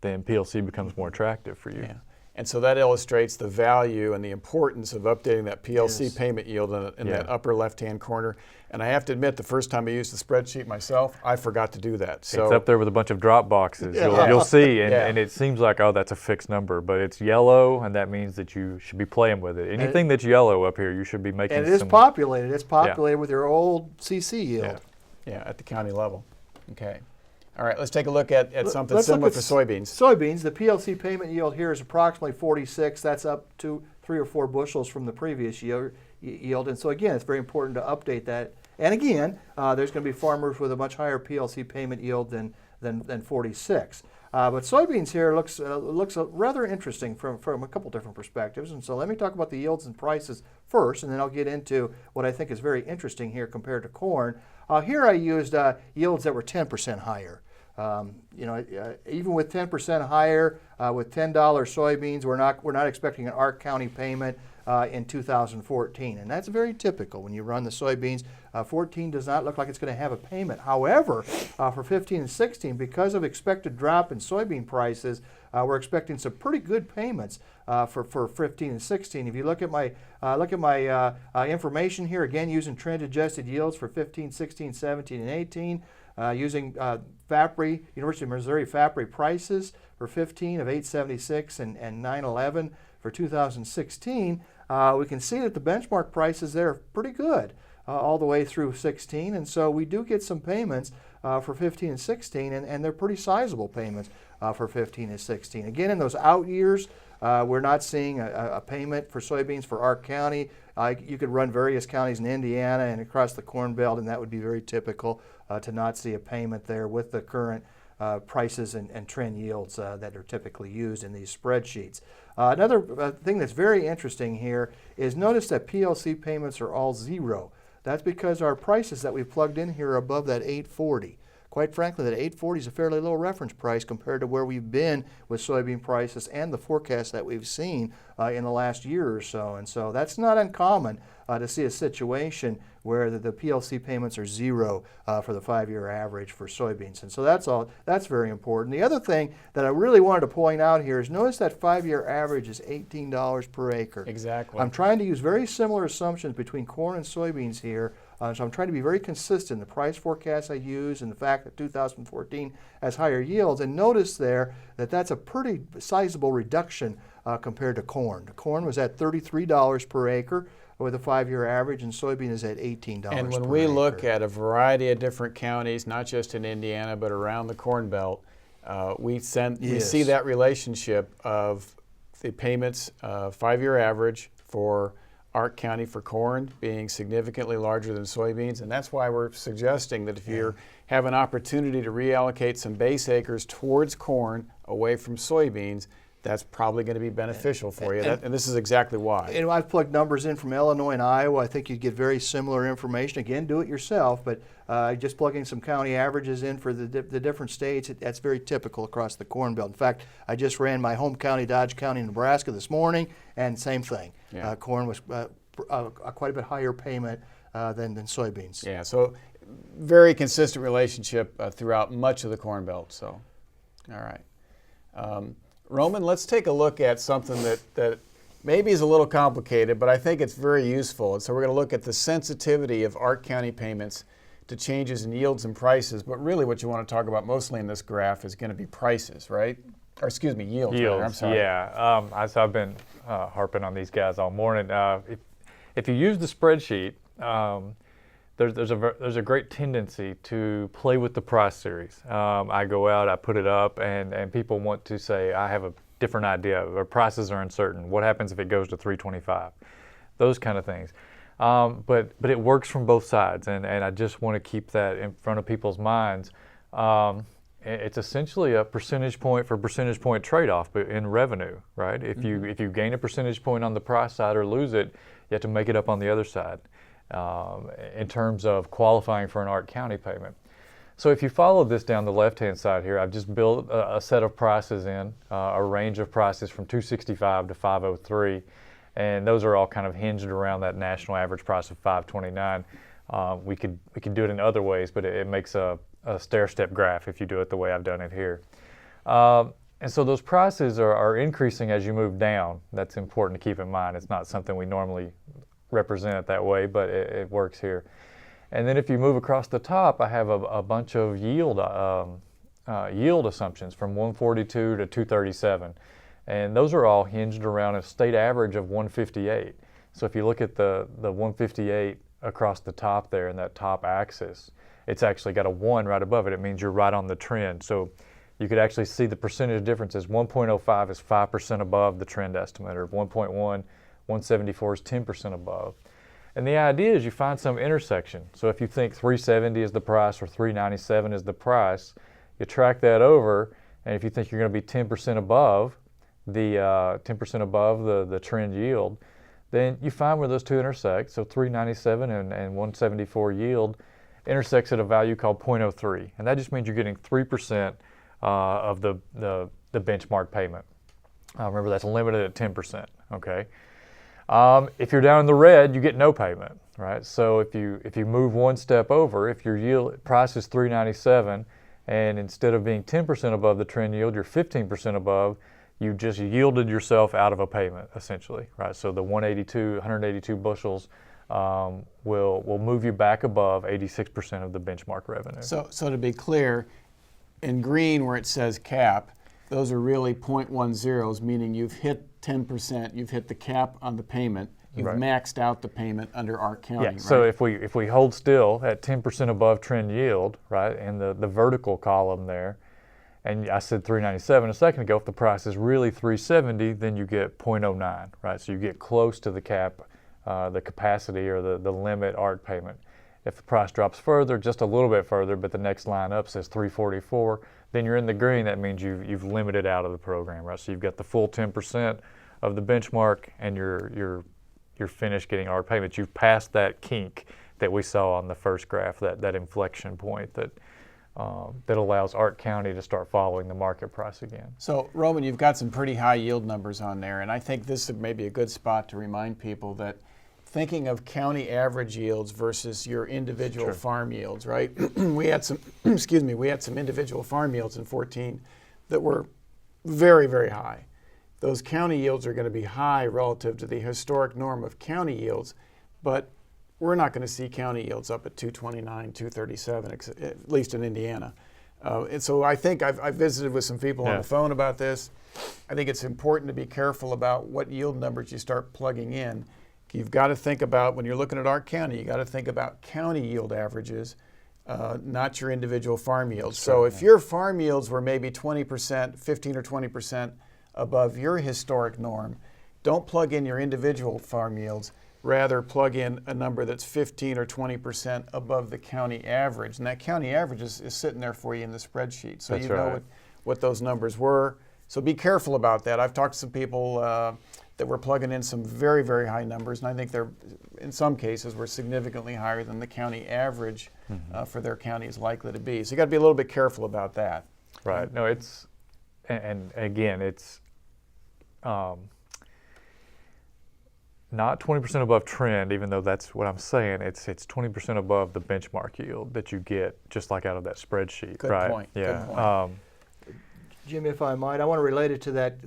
then PLC becomes more attractive for you. Yeah. And so that illustrates the value and the importance of updating that PLC Yes. payment yield in that upper left-hand corner. And I have to admit, the first time I used the spreadsheet myself, I forgot to do that. So It's up there with a bunch of drop boxes. Yeah. You'll see, Yeah. and it seems like, oh, that's a fixed number, but it's yellow, and that means that you should be playing with it. Anything that's yellow up here, you should be making And it is some. populated. It's populated with your old CC yield. Yeah. at the county level. Okay. All right, let's take a look at something Let's look similar at for soybeans. Soybeans, the PLC payment yield here is approximately 46. That's up to 3 or 4 bushels from the previous yield. And so again, it's very important to update that. And again, there's going to be farmers with a much higher PLC payment yield than 46. But soybeans here looks rather interesting from a couple different perspectives. And so let me talk about the yields and prices first, and then I'll get into what I think is very interesting here compared to corn. Here I used yields that were 10% higher. Even with 10% higher, with $10 soybeans, we're not expecting an ARC-County payment in 2014, and that's very typical when you run the soybeans. 14 does not look like it's going to have a payment. However, for 15 and 16, because of expected drop in soybean prices, we're expecting some pretty good payments for 15 and 16. If you look at my information here, again using trend-adjusted yields for 15, 16, 17, and 18, using FAPRI, University of Missouri FAPRI prices for 15 of 876 and 911 for 2016, we can see that the benchmark prices there are pretty good all the way through 16, and so we do get some payments for 15 and 16, and they're pretty sizable payments for 15 and 16. Again, in those out years, we're not seeing a payment for soybeans for ARC County. You could run various counties in Indiana and across the Corn Belt, and that would be very typical to not see a payment there with the current prices and trend yields that are typically used in these spreadsheets. Another thing that's very interesting here is notice that PLC payments are all zero. That's because our prices that we've plugged in here are above that 840. Quite frankly, that 840 is a fairly low reference price compared to where we've been with soybean prices and the forecast that we've seen in the last year or so. And so that's not uncommon to see a situation where the PLC payments are zero for the 5-year average for soybeans. And so that's very important. The other thing that I really wanted to point out here is notice that 5-year average is $18 per acre. Exactly. I'm trying to use very similar assumptions between corn and soybeans here. So I'm trying to be very consistent. The price forecast I use and the fact that 2014 has higher yields. And notice there that that's a pretty sizable reduction compared to corn. Corn was at $33 per acre with a 5-year average, and soybean is at $18 per acre. And when we look at a variety of different counties, not just in Indiana, but around the Corn Belt, we see that relationship of the payments, 5-year average for ARC County for corn being significantly larger than soybeans, and that's why we're suggesting that if you have an opportunity to reallocate some base acres towards corn away from soybeans, that's probably going to be beneficial for you, and this is exactly why. And I've plugged numbers in from Illinois and Iowa. I think you'd get very similar information. Again, do it yourself, but just plugging some county averages in for the different states, that's very typical across the Corn Belt. In fact, I just ran my home county, Dodge County, Nebraska this morning, and same thing. Yeah. Corn was quite a bit higher payment than soybeans. Yeah, so very consistent relationship throughout much of the Corn Belt. So, all right. Roman, let's take a look at something that maybe is a little complicated, but I think it's very useful. And so we're going to look at the sensitivity of ARC County payments to changes in yields and prices. But really what you want to talk about mostly in this graph is going to be prices, right? Or excuse me, yields. Rather. I'm sorry. Yeah. I've been harping on these guys all morning. If you use the spreadsheet, there's a great tendency to play with the price series. I go out, I put it up, and people want to say, I have a different idea, or prices are uncertain. What happens if it goes to 325? Those kind of things. But it works from both sides, and I just want to keep that in front of people's minds. It's essentially a percentage point for percentage point trade-off in revenue, right? If you gain a percentage point on the price side or lose it, you have to make it up on the other side. In terms of qualifying for an ARC County payment. So if you follow this down the left-hand side here, I've just built a set of prices in, a range of prices from 265 to 503, and those are all kind of hinged around that national average price of 529. We could do it in other ways, but it makes a stair-step graph if you do it the way I've done it here. And so those prices are increasing as you move down. That's important to keep in mind. It's not something we normally represent it that way, but it works here. And then if you move across the top, I have a bunch of yield assumptions from 142 to 237. And those are all hinged around a state average of 158. So if you look at the 158 across the top there in that top axis, it's actually got a 1 right above it. It means you're right on the trend. So you could actually see the percentage differences. 1.05 is 5% above the trend estimate, or 1.1, 174 is 10% above. And the idea is you find some intersection. So if you think 370 is the price or 397 is the price, you track that over, and if you think you're going to be 10% above the trend yield, then you find where those two intersect. So 397 and 174 yield intersects at a value called 0.03, and that just means you're getting 3% of the benchmark payment. Remember, that's limited at 10%. Okay. If you're down in the red, you get no payment, right? So if you move one step over, if your yield price is 397, and instead of being 10% above the trend yield, you're 15% above, you just yielded yourself out of a payment, essentially, right? So the 182 bushels will move you back above 86% of the benchmark revenue. So to be clear, in green where it says cap, those are really 0.10s, meaning you've hit 10%, you've hit the cap on the payment, you've Right. maxed out the payment under ARC-County, Yeah, right? so if we hold still at 10% above trend yield, right, in the vertical column there, and I said 397 a second ago, if the price is really 370, then you get 0.09, right? So you get close to the cap, the capacity or the limit ARC payment. If the price drops further, just a little bit further, but the next line up says 344, then you're in the green. That means you've limited out of the program, right? So you've got the full 10% of the benchmark, and you're finished getting ARC payments. You've passed that kink that we saw on the first graph, that inflection point that allows ARC-County to start following the market price again. So, Roman, you've got some pretty high yield numbers on there, and I think this is maybe a good spot to remind people that thinking of county average yields versus your individual Sure. farm yields, right? We had some, we had some individual farm yields in 14 that were very, very high. Those county yields are going to be high relative to the historic norm of county yields, but we're not going to see county yields up at 229, 237, at least in Indiana. And so I think I've visited with some people on the phone about this. I think it's important to be careful about what yield numbers you start plugging in. You've got to think about, when you're looking at ARC-County, you got to think about county yield averages, not your individual farm yields. So if your farm yields were maybe 20%, 15 or 20% above your historic norm, don't plug in your individual farm yields. Rather, plug in a number that's 15 or 20% above the county average. And that county average is sitting there for you in the spreadsheet. So That's you know right. what those numbers were. So be careful about that. I've talked to some people that were plugging in some very, very high numbers, and I think they're, in some cases, were significantly higher than the county average for their county is likely to be. So you got to be a little bit careful about that. Right. No, it's, and again, it's not 20% above trend, even though that's what I'm saying. It's 20% above the benchmark yield that you get, just like out of that spreadsheet. Good right? point. Yeah. Good point. Jim, if I might, I want to relate it to that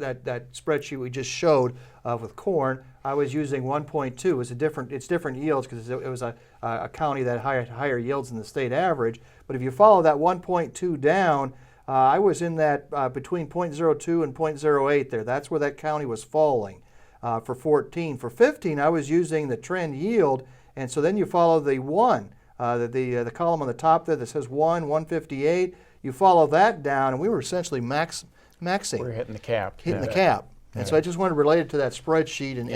spreadsheet we just showed with corn. I was using 1.2. It's different yields because it was a county that had higher yields than the state average. But if you follow that 1.2 down, I was in that between 0.02 and 0.08 there. That's where that county was falling for 14. For 15, I was using the trend yield, and so then you follow the 1, the column on the top there that says 158. You follow that down, and we were essentially maxing. We're hitting the cap. Hitting the cap. And so I just wanted to relate it to that spreadsheet, and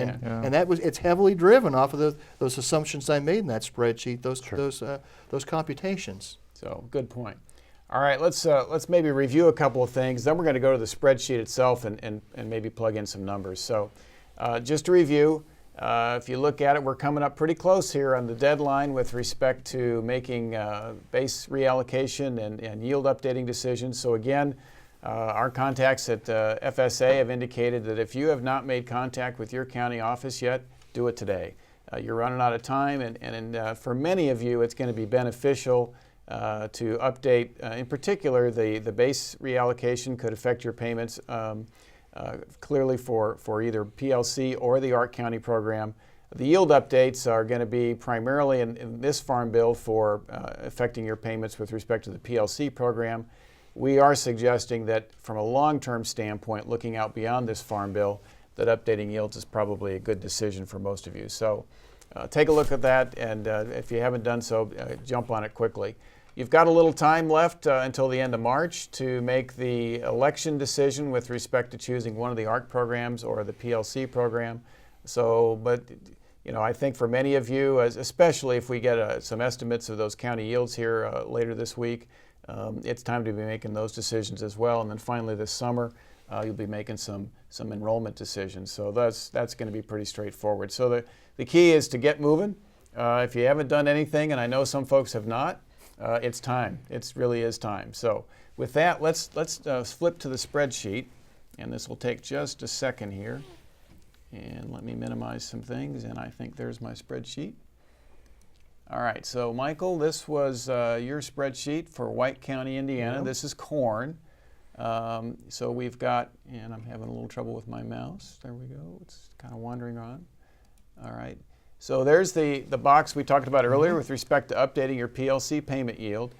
that was, it's heavily driven off of those assumptions I made in that spreadsheet, those computations. So good point. All right, let's maybe review a couple of things. Then we're going to go to the spreadsheet itself and maybe plug in some numbers. So just to review, if you look at it, we're coming up pretty close here on the deadline with respect to making base reallocation and yield updating decisions. So again, our contacts at FSA have indicated that if you have not made contact with your county office yet, do it today. You're running out of time, and for many of you, it's going to be beneficial to update, in particular, the base reallocation could affect your payments clearly for either PLC or the ARC-County program. The yield updates are going to be primarily in this farm bill for affecting your payments with respect to the PLC program. We are suggesting that from a long-term standpoint, looking out beyond this farm bill, that updating yields is probably a good decision for most of you. So take a look at that, and if you haven't done so, jump on it quickly. You've got a little time left until the end of March to make the election decision with respect to choosing one of the ARC programs or the PLC program. So, but you know, I think for many of you, especially if we get some estimates of those county yields here later this week, it's time to be making those decisions as well. And then finally this summer, you'll be making some enrollment decisions. So that's going to be pretty straightforward. So the key is to get moving. If you haven't done anything, and I know some folks have not, it's time. It really is time. So with that, let's flip to the spreadsheet, and this will take just a second here. And let me minimize some things, and I think there's my spreadsheet. All right, so Michael, this was your spreadsheet for White County, Indiana. Yep. This is corn. So we've got, and I'm having a little trouble with my mouse. There we go. It's kind of wandering on. All right. So there's the box we talked about earlier with respect to updating your PLC payment yield.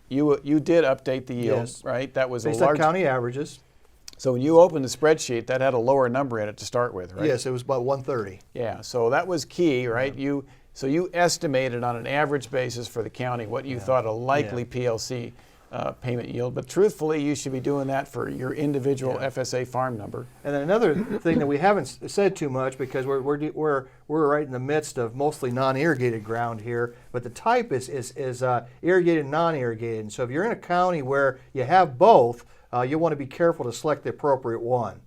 You did update the yield, Yes. right? That was Based a on large county averages. So when you opened the spreadsheet, that had a lower number in it to start with, right? Yes, it was about 130. Yeah, so that was key, right? So you estimated on an average basis for the county what you thought a likely PLC payment yield, but truthfully, you should be doing that for your individual FSA farm number. And then another thing that we haven't said too much, because we're right in the midst of mostly non-irrigated ground here, but the type is irrigated and non-irrigated. And so if you're in a county where you have both, you want to be careful to select the appropriate one.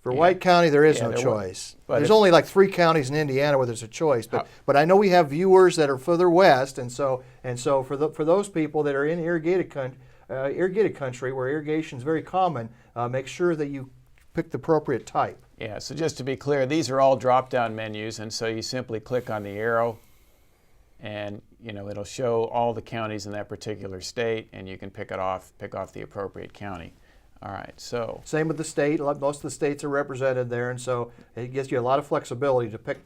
For White County, there is no choice. There's only like 3 counties in Indiana where there's a choice. But I know we have viewers that are further west, and so for those people that are in irrigated country where irrigation is very common, make sure that you pick the appropriate type. Yeah. So just to be clear, these are all drop-down menus, and so you simply click on the arrow, and it'll show all the counties in that particular state, and you can pick off the appropriate county. All right, so. Same with the state. Most of the states are represented there, and so it gives you a lot of flexibility to pick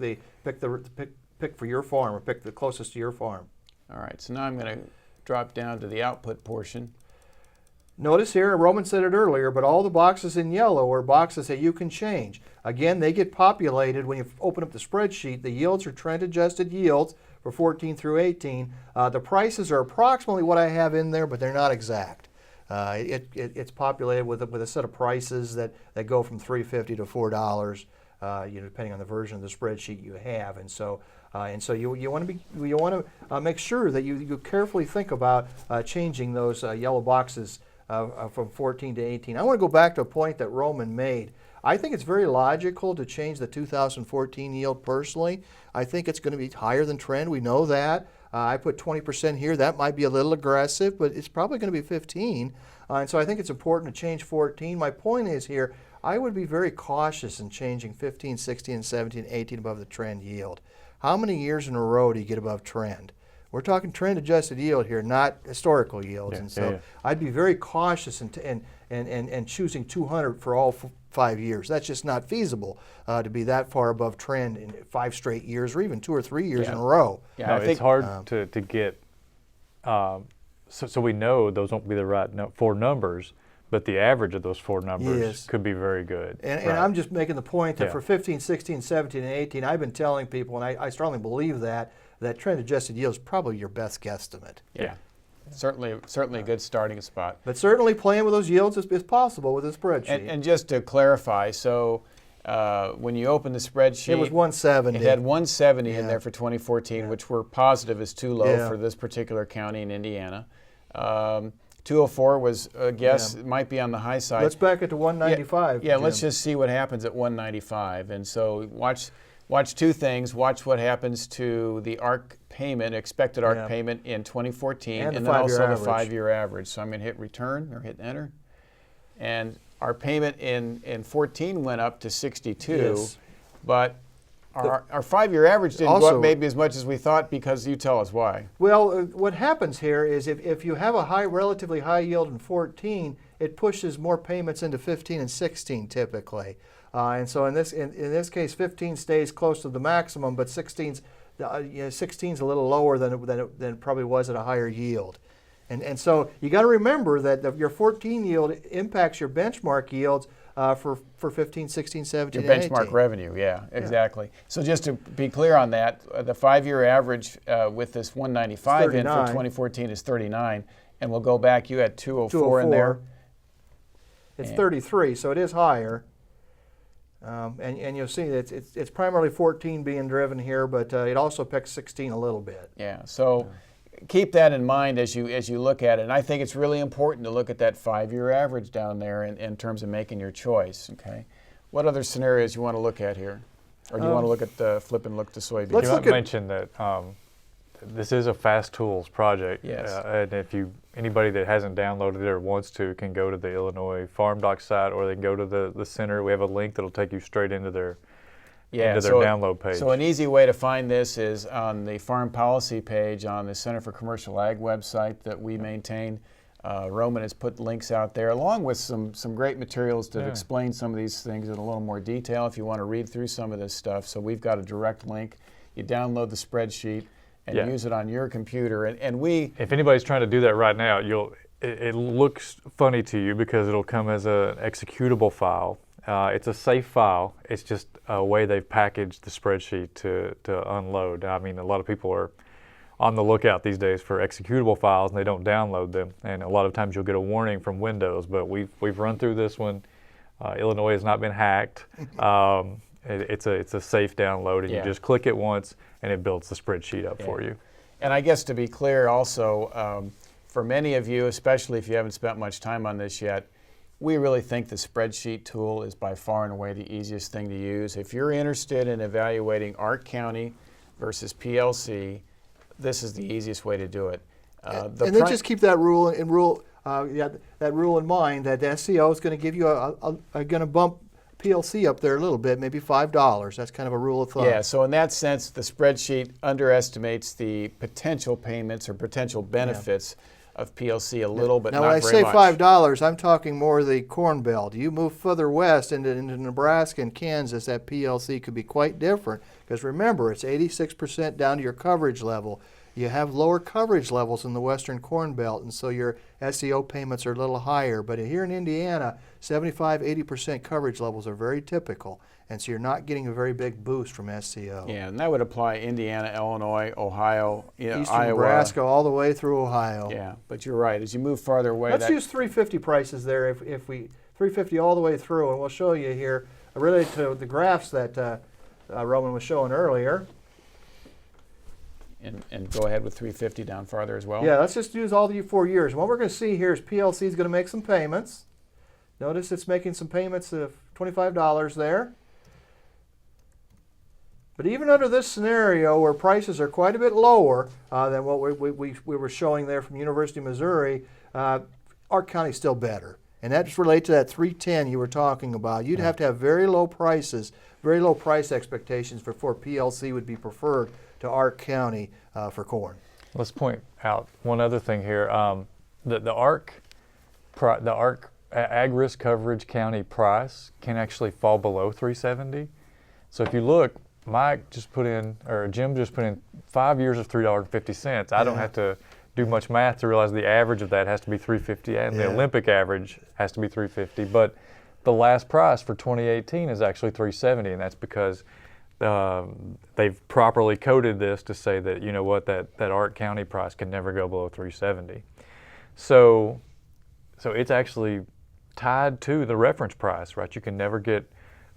for your farm, or pick the closest to your farm. All right, so now I'm going to drop down to the output portion. Notice here, Roman said it earlier, but all the boxes in yellow are boxes that you can change. Again, they get populated when you open up the spreadsheet. The yields are trend-adjusted yields for 14 through 18. The prices are approximately what I have in there, but they're not exact. It's populated with a set of prices that go from $3.50 to $4, depending on the version of the spreadsheet you have, and so you want to make sure that you carefully think about changing those yellow boxes from 14 to 18. I want to go back to a point that Roman made. I think it's very logical to change the 2014 yield personally. I think it's going to be higher than trend. We know that. I put 20% here. That might be a little aggressive, but it's probably going to be 15. And so I think it's important to change 14. My point is here, I would be very cautious in changing 15, 16, and 17, 18 above the trend yield. How many years in a row do you get above trend? We're talking trend-adjusted yield here, not historical yields. And so I'd be very cautious in choosing 200 for all 5 years. That's just not feasible to be that far above trend in 5 straight years, or even 2 or 3 years in a row. Yeah, I think it's hard to get. So we know those won't be the right 4 numbers, but the average of those 4 numbers could be very good. And I'm just making the point that for 15, 16, 17, and 18, I've been telling people, and I strongly believe that trend-adjusted yield is probably your best guesstimate. Yeah. Certainly a good starting spot. But certainly playing with those yields is possible with a spreadsheet. And just to clarify, so when you open the spreadsheet, it was 170. It had 170 in there for 2014, which we're positive is too low for this particular county in Indiana. 204 was a guess. It might be on the high side. Let's back it to 195. Yeah, let's just see what happens at 195. And so watch 2 things. Watch what happens to the ARC payment, expected ARC payment in 2014, and then also the 5-year average. So I'm going to hit return or hit enter. And our payment in 14 went up to 62, but Our 5-year average didn't go Also- up maybe as much as we thought because you tell us why. Well, what happens here is if you have a relatively high yield in 14, it pushes more payments into 15 and 16 typically. And so in this case, 15 stays close to the maximum, but 16's a little lower than it probably was at a higher yield. And so you got to remember that your 14 yield impacts your benchmark yields for 15, 16, 17, Your and benchmark 18. revenue, yeah, exactly. So just to be clear on that, the 5-year average with this 195 in for 39. 2014 is 39, and we'll go back. You had 204 in there. It's And- 33, so it is higher. And you'll see that it's primarily 14 being driven here, but it also picks 16 a little bit. Yeah, so keep that in mind as you look at it. And I think it's really important to look at that 5-year average down there in terms of making your choice. Okay, what other scenarios you want to look at here, or do you want to look at the flip and look to soybeans? Let's You look might at- mention that this is a fast tools project. Yes. And if anybody that hasn't downloaded it or wants to can go to the Illinois Farm Doc site, or they can go to the center. We have a link that'll take you straight into their download page. So an easy way to find this is on the farm policy page on the Center for Commercial Ag website that we maintain. Roman has put links out there along with some great materials that explain some of these things in a little more detail if you want to read through some of this stuff. So we've got a direct link. You download the spreadsheet and use it on your computer. And we... If anybody's trying to do that right now, it looks funny to you because it'll come as an executable file. It's a safe file. It's just a way they've packaged the spreadsheet to unload. I mean, a lot of people are on the lookout these days for executable files, and they don't download them. And a lot of times you'll get a warning from Windows, but we've run through this one. Illinois has not been hacked. It's a safe download, and you just click it once, and it builds the spreadsheet up for you. And I guess to be clear also, for many of you, especially if you haven't spent much time on this yet, we really think the spreadsheet tool is by far and away the easiest thing to use. If you're interested in evaluating ARC-County versus PLC, this is the easiest way to do it. And then just keep that rule in mind that the SCO is going to give you going to bump PLC up there a little bit, maybe $5. That's kind of a rule of thumb. Yeah, so in that sense, the spreadsheet underestimates the potential payments or potential benefits of PLC a little, but now, not when I very say much. $5, I'm talking more the Corn Belt. You move further west into Nebraska and Kansas, that PLC could be quite different. Because remember, it's 86% down to your coverage level. You have lower coverage levels in the Western Corn Belt, and so your SEO payments are a little higher. But here in Indiana, 75–80% coverage levels are very typical, and so you're not getting a very big boost from SEO. Yeah, and that would apply Indiana, Illinois, Ohio, Eastern Iowa. Nebraska, all the way through Ohio. Yeah, but you're right. As you move farther away, Let's use 350 prices there. If we 350 all the way through, and we'll show you here related to the graphs that Roman was showing earlier. And go ahead with 350 down farther as well. Yeah, let's just use all the 4 years. What we're going to see here is PLC is going to make some payments. Notice it's making some payments of $25 there. But even under this scenario where prices are quite a bit lower than what we were showing there from University of Missouri, ARC-County is still better. And that's related to that 310 you were talking about. You'd have to have very low prices, very low price expectations before PLC would be preferred to ARC-County for corn. Let's point out one other thing here. The ARC ag risk coverage county price can actually fall below 370. So if you look, Mike just put in, or Jim just put in 5 years of $3.50. I don't have to do much math to realize the average of that has to be 350, and the Olympic average has to be 350. But the last price for 2018 is actually 370, and that's because they've properly coded this to say that, you know what, that ARC-County price can never go below 370. So it's actually tied to the reference price, right? You can never get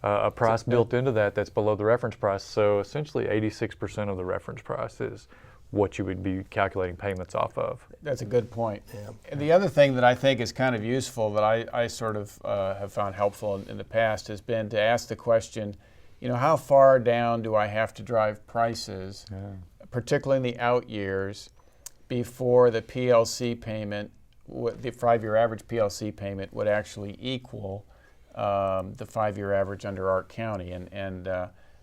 a price built into that's below the reference price. So essentially 86% of the reference price is what you would be calculating payments off of. That's a good point. Yeah. And the other thing that I think is kind of useful that I sort of have found helpful in the past has been to ask the question, you know, how far down do I have to drive prices, particularly in the out years, before the PLC payment, the 5-year average PLC payment would actually equal the 5-year average under ARC-County. And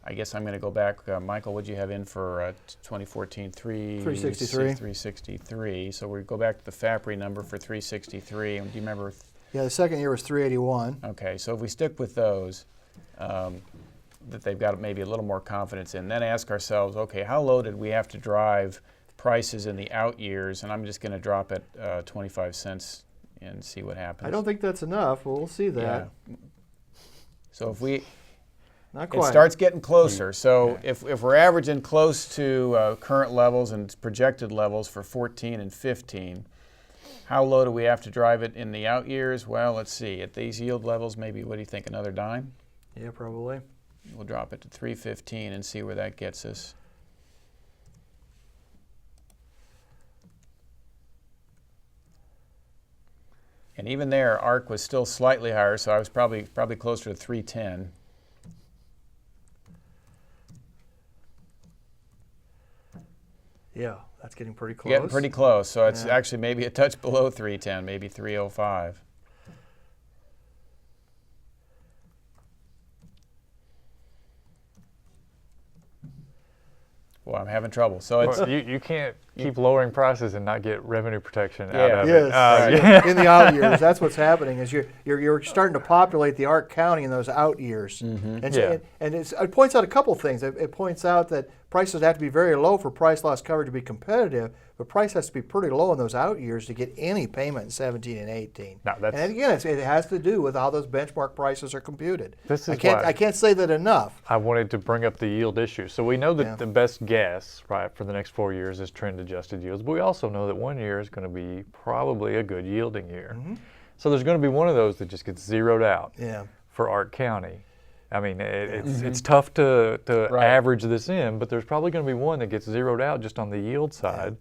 I guess I'm going to go back. Michael, what did you have in for 2014? 363. 363. So we go back to the FAPRI number for 363. And do you remember? Yeah, the second year was 381. Okay, so if we stick with those, that they've got maybe a little more confidence in, then ask ourselves, okay, how low did we have to drive prices in the out years? And I'm just going to drop it 25 cents and see what happens. I don't think that's enough. Well, we'll see that. Yeah. So if we, Not quite. it starts getting closer. So if we're averaging close to current levels and projected levels for 14 and 15, how low do we have to drive it in the out years? Well, let's see. At these yield levels, maybe, what do you think, another dime? Yeah, probably. We'll drop it to 315 and see where that gets us. And even there, ARC was still slightly higher, so I was probably closer to 310. Yeah, that's getting pretty close. Getting pretty close, so it's actually maybe a touch below 310, maybe 305. Well, I'm having trouble. So it's Well, you can't keep lowering prices and not get revenue protection out of Yes, it. right. In the out years, that's what's happening. Is you're starting to populate the ARC-County in those out years, and so, and it points out a couple things. It points out that prices have to be very low for price loss coverage to be competitive, but price has to be pretty low in those out years to get any payment in 17 and 18. No, that's, and again, it has to do with how those benchmark prices are computed. This is I can't say that enough. I wanted to bring up the yield issue. So we know that the best guess, right, for the next 4 years is trend-adjusted yields, but we also know that 1 year is going to be probably a good yielding year. So there's going to be one of those that just gets zeroed out for ARC-County. I mean, it's tough to average this in, but there's probably going to be one that gets zeroed out just on the yield side,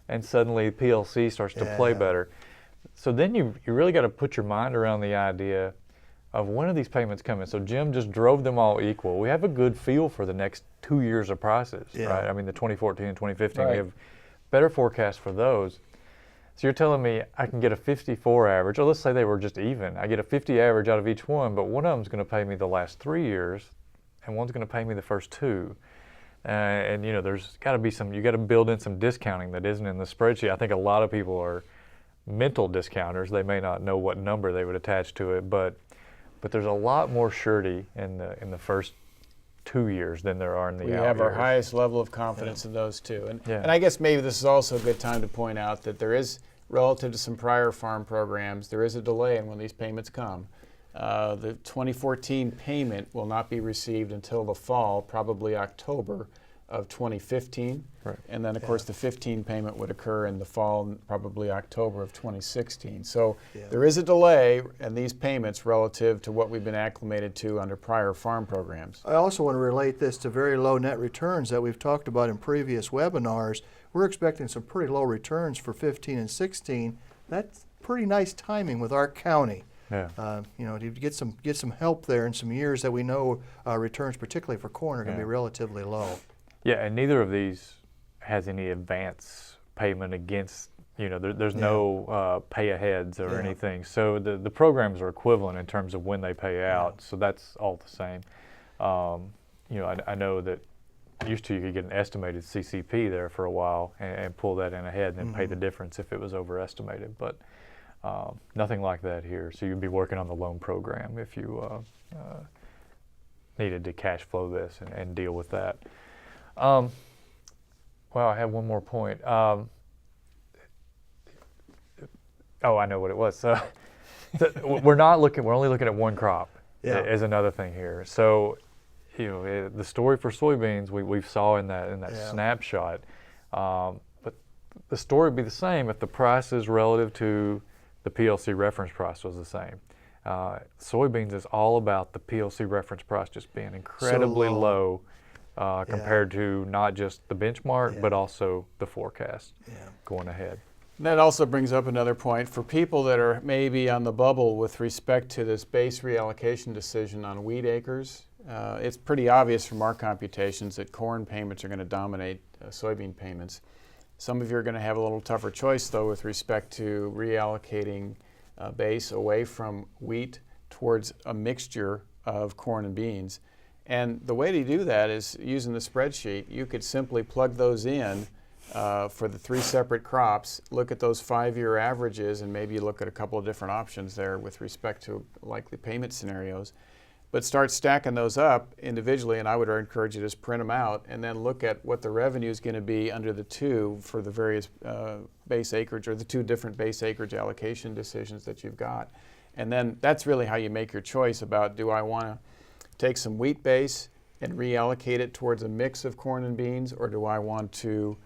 and suddenly PLC starts to play better. So then you really got to put your mind around the idea of when are these payments coming. So Jim just drove them all equal. We have a good feel for the next 2 years of prices, right? I mean, the 2014 and 2015, we have better forecasts for those. So you're telling me I can get a 54 average, or let's say they were just even. I get a 50 average out of each one, but one of them's going to pay me the last 3 years, and one's going to pay me the first 2. And you know, there's got to be some. You got to build in some discounting that isn't in the spreadsheet. I think a lot of people are mental discounters. They may not know what number they would attach to it, but there's a lot more surety in the first 2 years than there are in the out years. We have our highest level of confidence in those two. And I guess maybe this is also a good time to point out that there is, relative to some prior farm programs, there is a delay in when these payments come. The 2014 payment will not be received until the fall, probably October of 2015. Right. And then, of course, the 15 payment would occur in the fall, probably October of 2016. So there is a delay in these payments relative to what we've been acclimated to under prior farm programs. I also want to relate this to very low net returns that we've talked about in previous webinars. We're expecting some pretty low returns for 15 and 16. That's pretty nice timing with ARC-County. Yeah. You know, to get some help there in some years that we know returns, particularly for corn, are going to be relatively low. Yeah, and neither of these has any advance payment against, you know, there's no pay aheads or anything. So the programs are equivalent in terms of when they pay out. So that's all the same. You know, I know that used to you could get an estimated CCP there for a while and pull that in ahead and then pay the difference if it was overestimated. But nothing like that here. So you'd be working on the loan program if you needed to cash flow this and deal with that. Well, I had one more point. Oh, I know what it was. We're only looking at one crop. Is another thing here. So, you know, the story for soybeans we saw in that snapshot, but the story would be the same if the prices relative to the PLC reference price was the same. Soybeans is all about the PLC reference price just being incredibly low compared to not just the benchmark, but also the forecast going ahead. And that also brings up another point. For people that are maybe on the bubble with respect to this base reallocation decision on wheat acres, it's pretty obvious from our computations that corn payments are going to dominate soybean payments. Some of you are going to have a little tougher choice, though, with respect to reallocating base away from wheat towards a mixture of corn and beans. And the way to do that is using the spreadsheet. You could simply plug those in for the 3 separate crops, look at those 5-year averages, and maybe look at a couple of different options there with respect to likely payment scenarios. But start stacking those up individually, and I would encourage you to just print them out and then look at what the revenue is going to be under the 2 for the various base acreage, or the 2 different base acreage allocation decisions that you've got. And then that's really how you make your choice about, do I want to take some wheat base and reallocate it towards a mix of corn and beans, or do I want to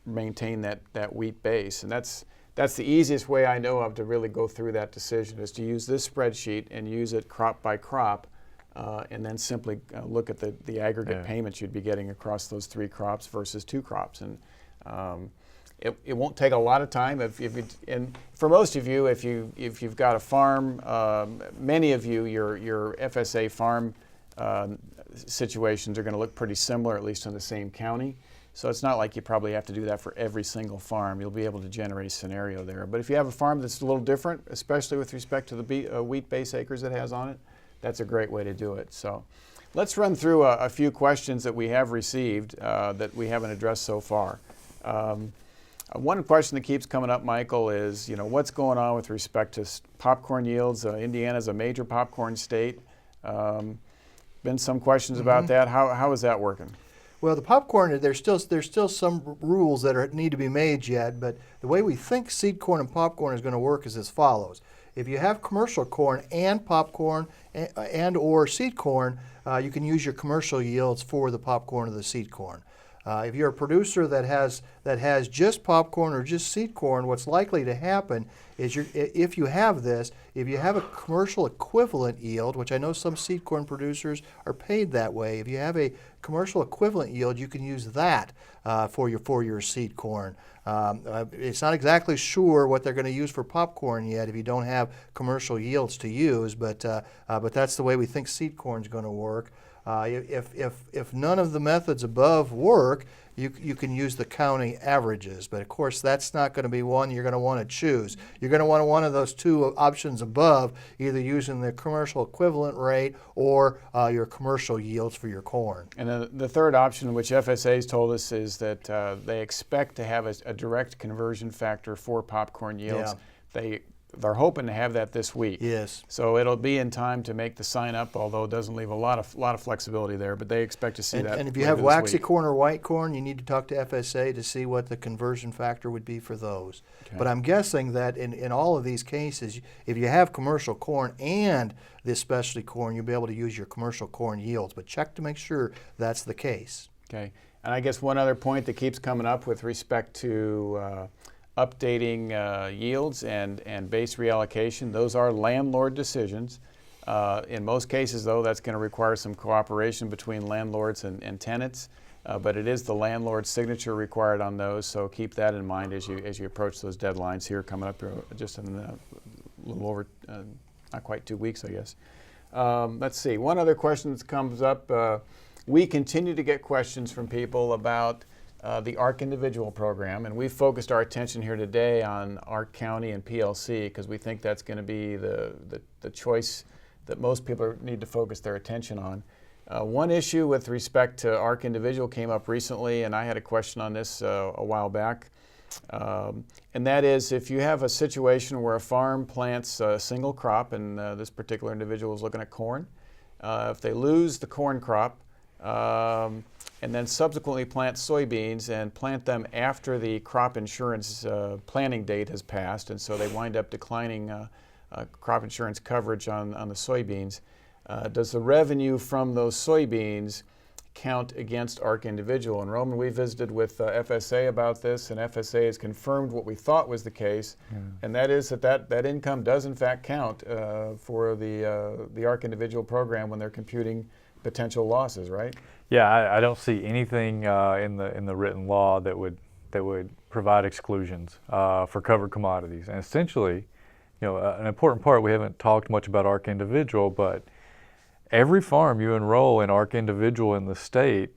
maintain that wheat base? And that's the easiest way I know of to really go through that decision, is to use this spreadsheet and use it crop by crop, and then simply look at the aggregate payments you'd be getting across those 3 crops versus 2 crops. And it won't take a lot of time. And for most of you, if you've got a farm, many of you, your FSA farm situations are going to look pretty similar, at least in the same county. So it's not like you probably have to do that for every single farm. You'll be able to generate a scenario there. But if you have a farm that's a little different, especially with respect to the wheat base acres it has on it, that's a great way to do it. So let's run through a few questions that we have received that we haven't addressed so far. One question that keeps coming up, Michael, is what's going on with respect to popcorn yields? Indiana's a major popcorn state. Been some questions about that. How is that working? Well, the popcorn, there's still some rules that need to be made yet, but the way we think seed corn and popcorn is going to work is as follows. If you have commercial corn and popcorn and or seed corn, you can use your commercial yields for the popcorn or the seed corn. If you're a producer that has just popcorn or just seed corn, what's likely to happen is if you have a commercial equivalent yield, which I know some seed corn producers are paid that way, if you have a commercial equivalent yield, you can use that for your seed corn. It's not exactly sure what they're going to use for popcorn yet if you don't have commercial yields to use, but that's the way we think seed corn is going to work. If none of the methods above work, you can use the county averages, but of course that's not going to be one you're going to want to choose. You're going to want one of those 2 options above, either using the commercial equivalent rate or your commercial yields for your corn. And then the third option, which FSA's told us, is that they expect to have a direct conversion factor for popcorn yields. Yeah. They're hoping to have that this week. Yes. So it'll be in time to make the sign up, although it doesn't leave a lot of flexibility there, but they expect to see that. And if you have waxy corn or white corn, you need to talk to FSA to see what the conversion factor would be for those. Okay. But I'm guessing that in all of these cases, if you have commercial corn and this specialty corn, you'll be able to use your commercial corn yields, but check to make sure that's the case. Okay. And I guess one other point that keeps coming up with respect to updating yields and base reallocation, those are landlord decisions. In most cases, though, that's going to require some cooperation between landlords and tenants, but it is the landlord's signature required on those, so keep that in mind as you approach those deadlines here coming up just in a little over, not quite 2 weeks, I guess. Let's see, one other question that comes up. We continue to get questions from people about the ARC-Individual program, and we've focused our attention here today on ARC-County and PLC because we think that's going to be the choice that most people need to focus their attention on. One issue with respect to ARC-Individual came up recently, and I had a question on this a while back, and that is if you have a situation where a farm plants a single crop, and this particular individual is looking at corn, if they lose the corn crop, and then subsequently plant soybeans and plant them after the crop insurance planting date has passed, and so they wind up declining crop insurance coverage on the soybeans. Does the revenue from those soybeans count against ARC-Individual? And Roman, we visited with FSA about this, and FSA has confirmed what we thought was the case, and that is that income does in fact count for the ARC-Individual program when they're computing potential losses, right? Yeah, I don't see anything in the written law that would provide exclusions for covered commodities. And essentially, an important part, we haven't talked much about ARC-Individual, but every farm you enroll in ARC-Individual in the state,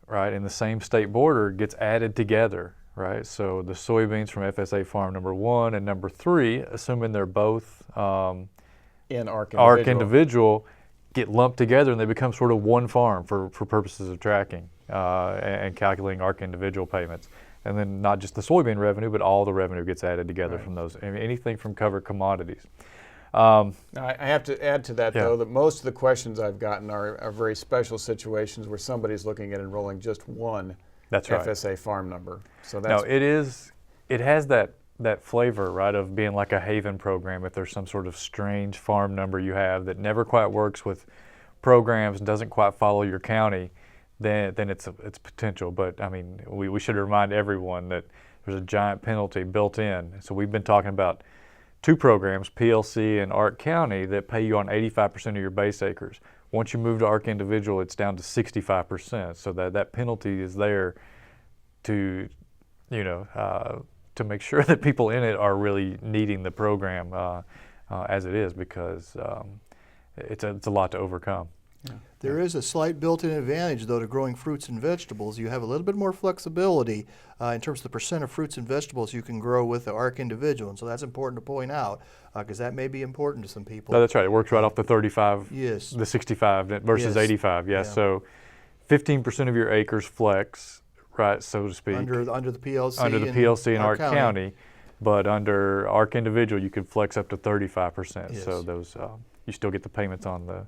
right, in the same state border, gets added together, right? So the soybeans from FSA farm number 1 and number 3, assuming they're both in ARC-Individual, get lumped together and they become sort of one farm for purposes of tracking and calculating ARC-Individual payments. And then not just the soybean revenue, but all the revenue gets added together from those, anything from covered commodities. Now, I have to add to that, Yeah. though, that most of the questions I've gotten are very special situations where somebody's looking at enrolling just one That's right. FSA farm number. So No, that's it has that flavor, right, of being like a haven program. If there's some sort of strange farm number you have that never quite works with programs and doesn't quite follow your county, then it's potential. But I mean, we should remind everyone that there's a giant penalty built in. So we've been talking about two programs, PLC and ARC-County, that pay you on 85% of your base acres. Once you move to ARC-Individual, it's down to 65%. So that penalty is there to, to make sure that people in it are really needing the program as it is, because it's a lot to overcome. yeah. There is a slight built-in advantage, though, to growing fruits and vegetables. You have a little bit more flexibility in terms of the percent of fruits and vegetables you can grow with the ARC-Individual, and so that's important to point out because that may be important to some people. No, that's right. It works right off the 35, Yes. the 65 versus Yes. 85. Yes. Yeah. So 15% of your acres flex, right, so to speak, Under the PLC. under the PLC and ARC-County, but under ARC-Individual you could flex up to 35%. Yes. So those you still get the payments on the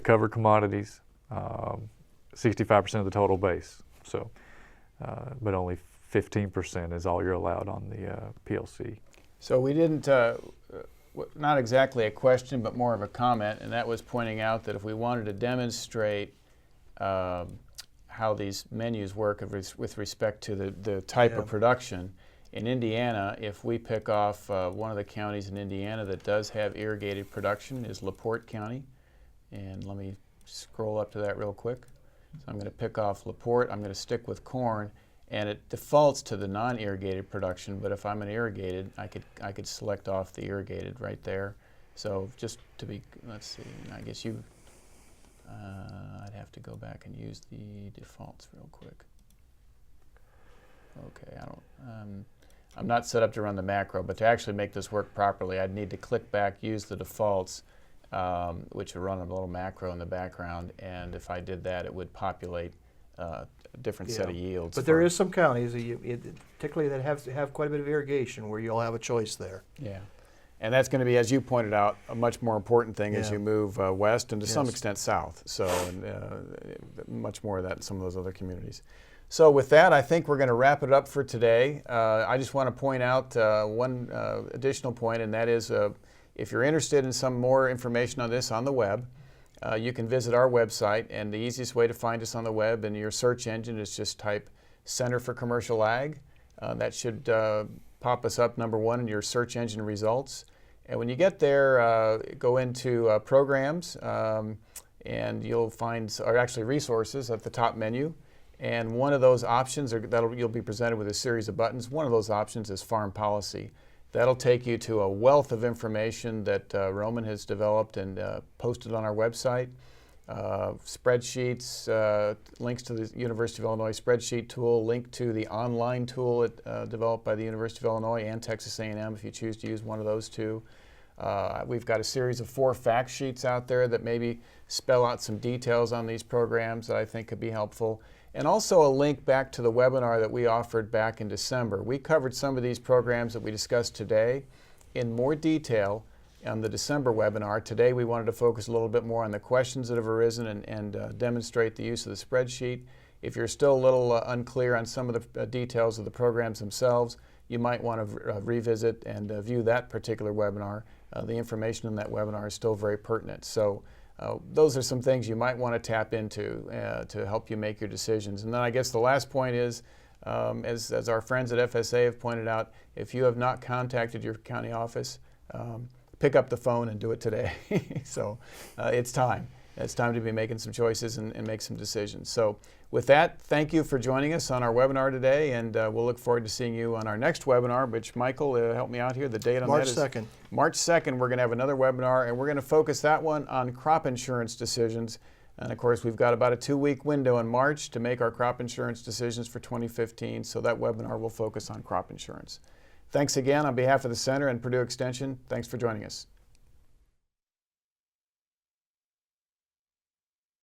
covered commodities, 65% of the total base. So, but only 15% is all you're allowed on the PLC. So we didn't, not exactly a question, but more of a comment, and that was pointing out that if we wanted to demonstrate how these menus work with respect to the type of production, in Indiana, if we pick off one of the counties in Indiana that does have irrigated production is LaPorte County. And let me scroll up to that real quick. So I'm going to pick off LaPorte. I'm going to stick with corn, and it defaults to the non-irrigated production. But if I'm an irrigated, I could select off the irrigated right there. So just to be, let's see. I guess I'd have to go back and use the defaults real quick. Okay, I'm not set up to run the macro, but to actually make this work properly, I'd need to click back, use the defaults. Which would run a little macro in the background, and if I did that, it would populate a different set of yields. But there is some counties, particularly that have quite a bit of irrigation, where you'll have a choice there. Yeah, and that's going to be, as you pointed out, a much more important thing as Yeah. you move west and to some Yes. extent south. So much more of that in some of those other communities. So with that, I think we're going to wrap it up for today. I just want to point out one additional point, and that is if you're interested in some more information on this on the web, you can visit our website, and the easiest way to find us on the web in your search engine is just type Center for Commercial Ag. That should pop us up number one in your search engine results. And when you get there, go into programs, and you'll find, or actually resources at the top menu. And one of those options, you'll be presented with a series of buttons. One of those options is Farm Policy. That'll take you to a wealth of information that Roman has developed and posted on our website. Spreadsheets, links to the University of Illinois spreadsheet tool, link to the online tool developed by the University of Illinois and Texas A&M if you choose to use one of those two. We've got a series of 4 fact sheets out there that maybe spell out some details on these programs that I think could be helpful. And also a link back to the webinar that we offered back in December. We covered some of these programs that we discussed today in more detail on the December webinar. Today we wanted to focus a little bit more on the questions that have arisen and demonstrate the use of the spreadsheet. If you're still a little unclear on some of the details of the programs themselves, you might want to revisit and view that particular webinar. The information in that webinar is still very pertinent. So those are some things you might want to tap into to help you make your decisions. And then I guess the last point is, as our friends at FSA have pointed out, if you have not contacted your county office, pick up the phone and do it today. So it's time. It's time to be making some choices and make some decisions. So with that, thank you for joining us on our webinar today, and we'll look forward to seeing you on our next webinar, which Michael, help me out here, the date on March that is 2nd. March 2nd, we're going to have another webinar, and we're going to focus that one on crop insurance decisions. And of course, we've got about a 2-week window in March to make our crop insurance decisions for 2015, so that webinar will focus on crop insurance. Thanks again on behalf of the Center and Purdue Extension. Thanks for joining us.